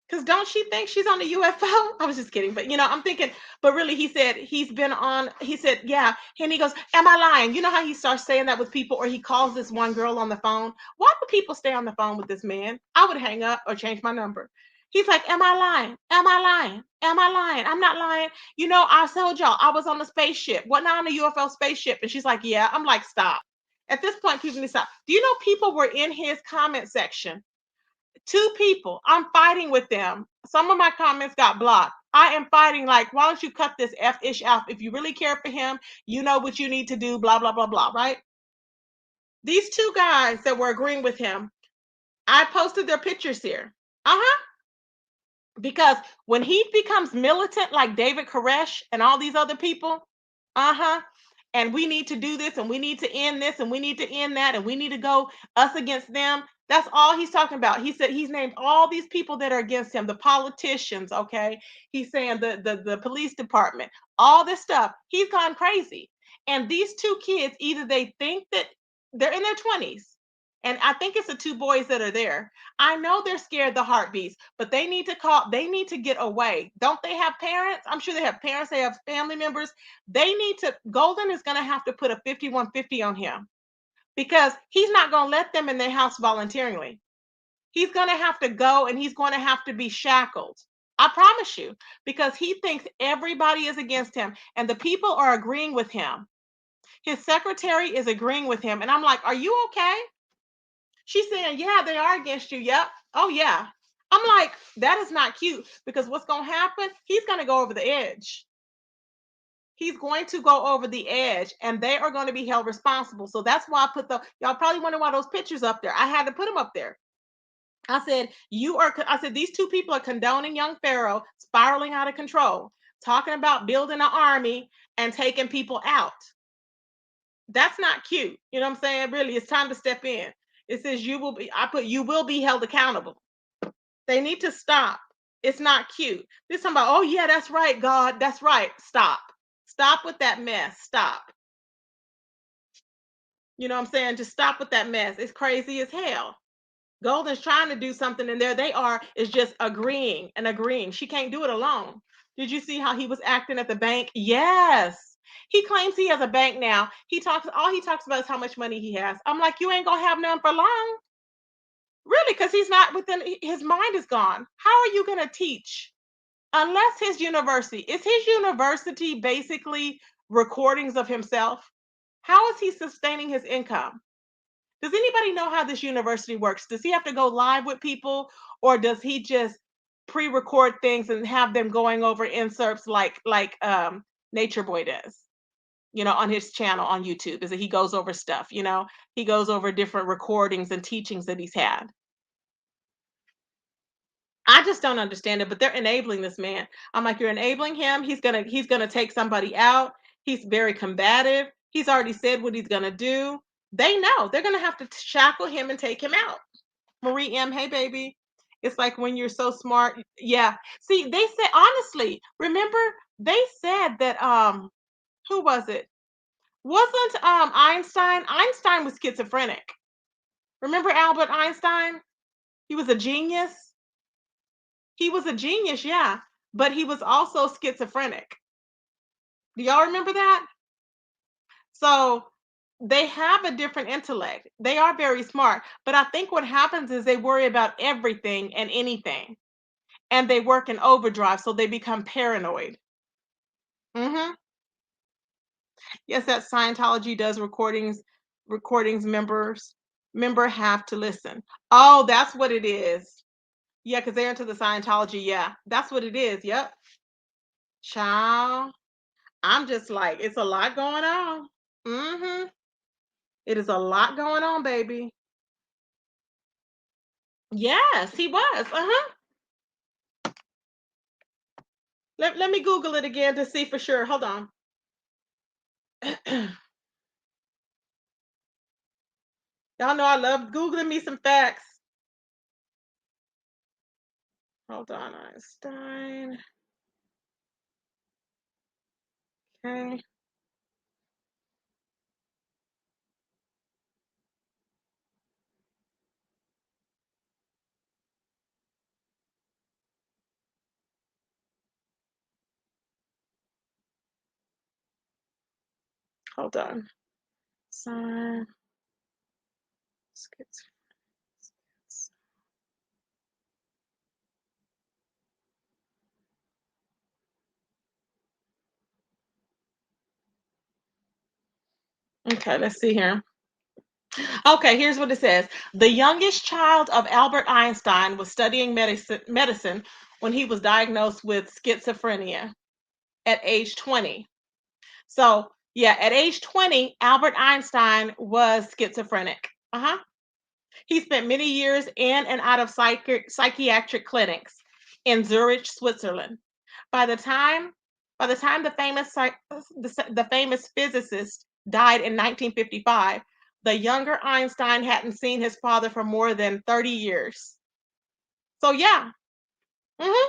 Because don't she think she's on the UFO? I was just kidding. But, I'm thinking, but really, he said he's been on, he said, yeah. And he goes, am I lying? You know how he starts saying that with people, or he calls this one girl on the phone? Why do people stay on the phone with this man? I would hang up or change my number. He's like, am I lying? Am I lying? Am I lying? I'm not lying. I told y'all I was on the spaceship. Wasn't I on a UFO spaceship? And she's like, yeah. I'm like, stop. At this point, people need to stop. Do you know people were in his comment section? 2 people. I'm fighting with them. Some of my comments got blocked. I am fighting, like, why don't you cut this F-ish out? If you really care for him, you know what you need to do, blah, blah, blah, blah, right? These 2 guys that were agreeing with him, I posted their pictures here. Because when he becomes militant like David Koresh and all these other people, and we need to do this, and we need to end this, and we need to end that, and we need to go us against them. That's all he's talking about. He said he's named all these people that are against him, the politicians, okay? He's saying the police department, all this stuff. He's gone crazy. And these 2 kids, either they think that they're in their 20s, and I think it's the 2 boys that are there. I know they're scared the heartbeats, but they need to get away. Don't they have parents? I'm sure they have parents, they have family members. Golden is going to have to put a 5150 on him, because he's not going to let them in their house voluntarily. He's going to have to go, and he's going to have to be shackled. I promise you, because he thinks everybody is against him, and the people are agreeing with him. His secretary is agreeing with him. And I'm like, are you okay? She's saying, yeah, they are against you. Yep. Oh, yeah. I'm like, that is not cute, because what's going to happen? He's going to go over the edge. He's going to go over the edge, and they are going to be held responsible. So that's why I put y'all probably wonder why those pictures up there. I had to put them up there. I said, these 2 people are condoning young Pharaoh spiraling out of control, talking about building an army and taking people out. That's not cute. You know what I'm saying? Really, it's time to step in. It says you will be held accountable. They need to stop. It's not cute. This talking about, oh yeah, that's right, God. That's right. Stop. Stop with that mess. Stop. You know what I'm saying? Just stop with that mess. It's crazy as hell. Golden's trying to do something, and there they are, is just agreeing and agreeing. She can't do it alone. Did you see how he was acting at the bank? Yes. He claims he has a bank now. All he talks about is how much money he has. I'm like, you ain't gonna have none for long. Really, because he's not his mind is gone. How are you gonna teach? Unless is his university basically recordings of himself? How is he sustaining his income? Does anybody know how this university works? Does he have to go live with people, or does he just pre-record things and have them going over inserts like Nature Boy does? On his channel on YouTube, is that he goes over stuff, he goes over different recordings and teachings that he's had. I just don't understand it, but they're enabling this man. I'm like, you're enabling him. He's gonna take somebody out. He's very combative. He's already said what he's gonna do. They know they're gonna have to shackle him and take him out. Marie M, hey baby. It's like when you're so smart. Yeah. See, they said, honestly, remember they said that who was it? Wasn't Einstein? Einstein was schizophrenic. Remember Albert Einstein? He was a genius. He was a genius, yeah, but he was also schizophrenic. Do y'all remember that? So they have a different intellect. They are very smart, but I think what happens is they worry about everything and anything, and they work in overdrive, so they become paranoid. Yes, that Scientology does recordings. Member have to listen. Oh, that's what it is. Yeah, because they're into the Scientology. Yeah, that's what it is. Yep. Child. I'm just like, it's a lot going on. It is a lot going on, baby. Yes, he was. Let me Google it again to see for sure. Hold on. Y'all know I love Googling me some facts. Hold on, Einstein. Okay. Hold on. Sign. Okay, let's see here. Okay, here's what it says. The youngest child of Albert Einstein was studying medicine when he was diagnosed with schizophrenia at age 20. So, yeah, at age 20, Albert Einstein was schizophrenic. Uh-huh. He spent many years in and out of psychiatric clinics in Zurich, Switzerland. By the time, by the time the famous physicist died in 1955, the younger Einstein hadn't seen his father for more than 30 years. So yeah. Mhm.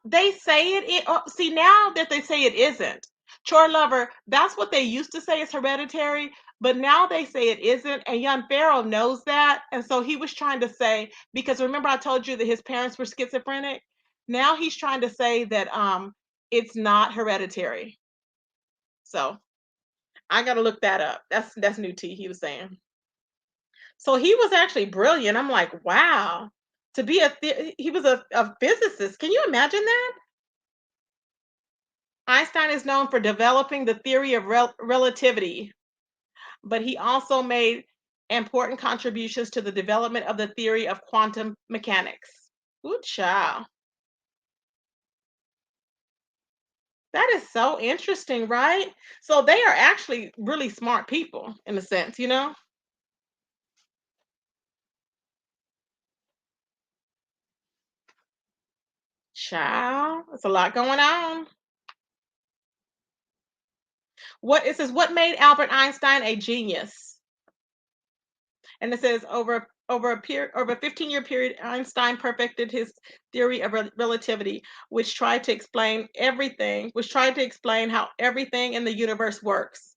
They say see now that they say it isn't. Chore lover, that's what they used to say is hereditary, but now they say it isn't, and young Pharaoh knows that, and so he was trying to say, because remember I told you that his parents were schizophrenic? Now he's trying to say that it's not hereditary. So I gotta look that up. That's new tea he was saying. So he was actually brilliant. I'm like, wow. To be he was a physicist. Can you imagine that? Einstein is known for developing the theory of relativity, but he also made important contributions to the development of the theory of quantum mechanics. Good child. That is so interesting, right? So they are actually really smart people in a sense, you know? Child, it's a lot going on. What it says, what made Albert Einstein a genius? And it says over a 15-year period, Einstein perfected his theory of relativity, which tried to explain how everything in the universe works.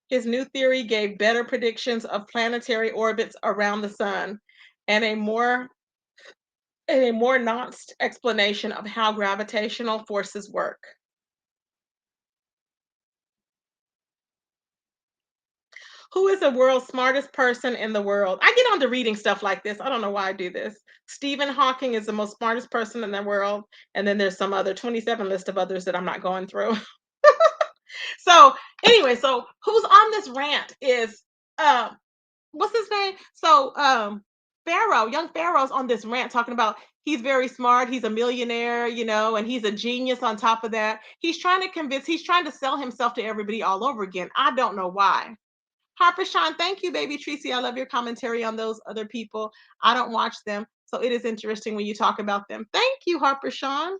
His new theory gave better predictions of planetary orbits around the sun and a more nuanced explanation of how gravitational forces work. Who is the world's smartest person in the world? I get on to reading stuff like this. I don't know why I do this. Stephen Hawking is the most smartest person in the world. And then there's some other 27 list of others that I'm not going through. So anyway, so who's on this rant is what's his name? So young Pharaoh's on this rant talking about he's very smart, he's a millionaire, and he's a genius on top of that. He's trying to sell himself to everybody all over again. I don't know why. Harper Sean, thank you, baby Tracy. I love your commentary on those other people. I don't watch them, so it is interesting when you talk about them. Thank you, Harper Sean.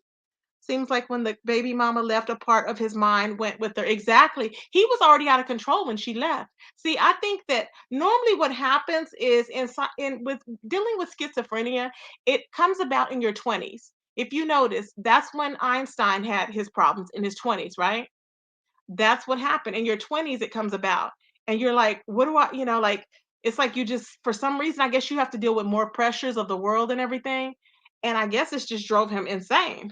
Seems like when the baby mama left, a part of his mind went with her. Exactly. He was already out of control when she left. See, I think that normally what happens is with dealing with schizophrenia, it comes about in your 20s. If you notice, that's when Einstein had his problems in his 20s, right? That's what happened. In your 20s, it comes about. And you're like, what do I, like, it's like you just, for some reason, I guess you have to deal with more pressures of the world and everything. And I guess it's just drove him insane.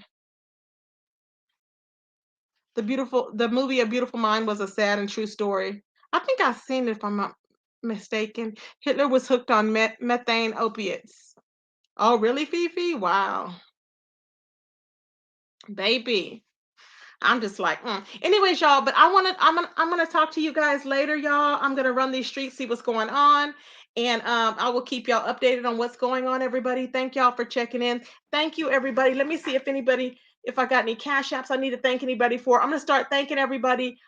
The movie A Beautiful Mind was a sad and true story. I think I've seen it if I'm not mistaken. Hitler was hooked on methane opiates. Oh, really, Fifi? Wow. Baby. I'm just like, Anyways, y'all, but I'm gonna talk to you guys later, y'all. I'm gonna run these streets, see what's going on, and I will keep y'all updated on what's going on. Everybody, thank y'all for checking in. Thank you, everybody. Let me see if I got any cash apps I need to thank anybody for. I'm gonna start thanking everybody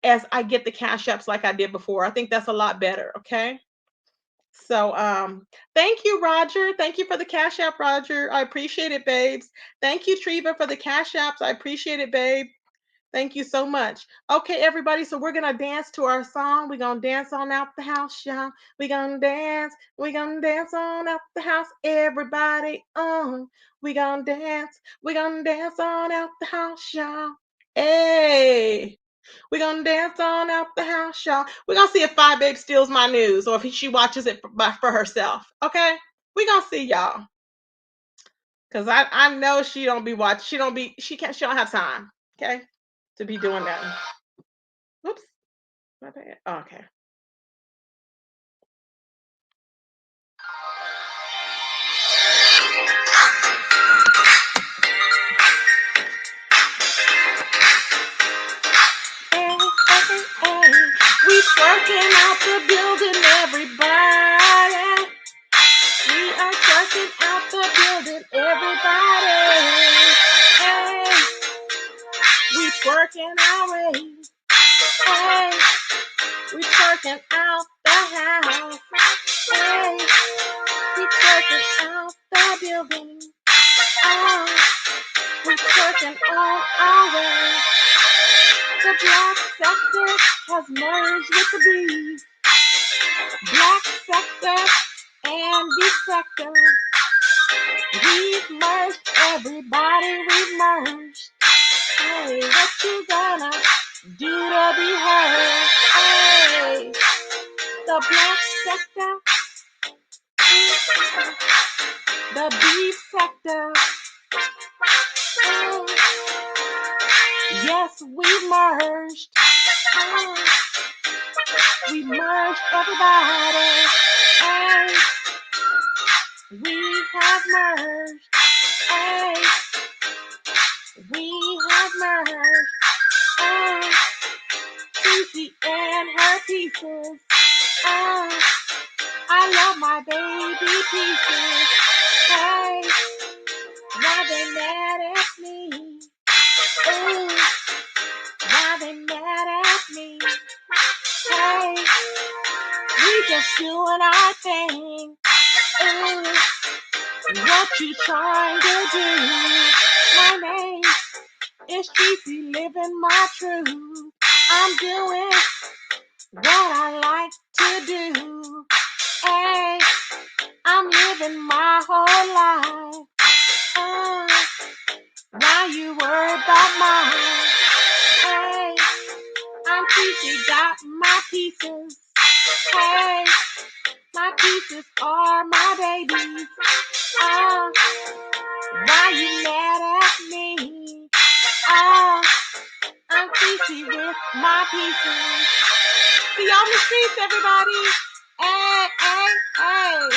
as I get the cash apps like I did before. I think that's a lot better. Okay. So thank you, Roger. Thank you for the cash app, Roger. I appreciate it, babes. Thank you, Treva, for the cash apps. I appreciate it, babe. Thank you so much. Okay, everybody, so we're gonna dance to our song. We're gonna dance on out the house, y'all. We're gonna dance. We're gonna dance on out the house, everybody. We're gonna dance. We're gonna dance on out the house, y'all. Hey, we're gonna dance on out the house, y'all. We're gonna see if Five Babe steals my news or if she watches it for herself. Okay, we're gonna see, y'all. Cause I know she don't be watching. She don't have time. Okay. to be doing that. Whoops. My bad. Oh, okay. We twerking out the building, everybody. We are twerking out the building, everybody. Hey, we twerking our way. Hey, we twerking out the house. Hey, we twerking out the building. Oh, we twerking all our way. The black sector has merged with the bees. Black sector and the sector. We've merged, everybody, we've merged. Hey, what you gonna do to be heard? Hey, the black sector, the beef sector. Hey, yes, we merged. Hey, we merged, everybody. Hey, we have merged. Hey, we have merged. Hey, Susie and her pieces. Oh, I love my baby pieces. Hey, why they mad at me? Ooh, why they mad at me? Hey, we just doing our thing. Ooh, what you trying to do? My name is Tracy, living my truth. I'm doing what I like to do. Hey, I'm living my whole life. Why you worried about mine? Hey, I'm Tracy, got my pieces. Hey, my pieces are my babies. Why you mad at me? I'm Tracy with my pieces. See you on the streets, everybody. Hey, hey, hey.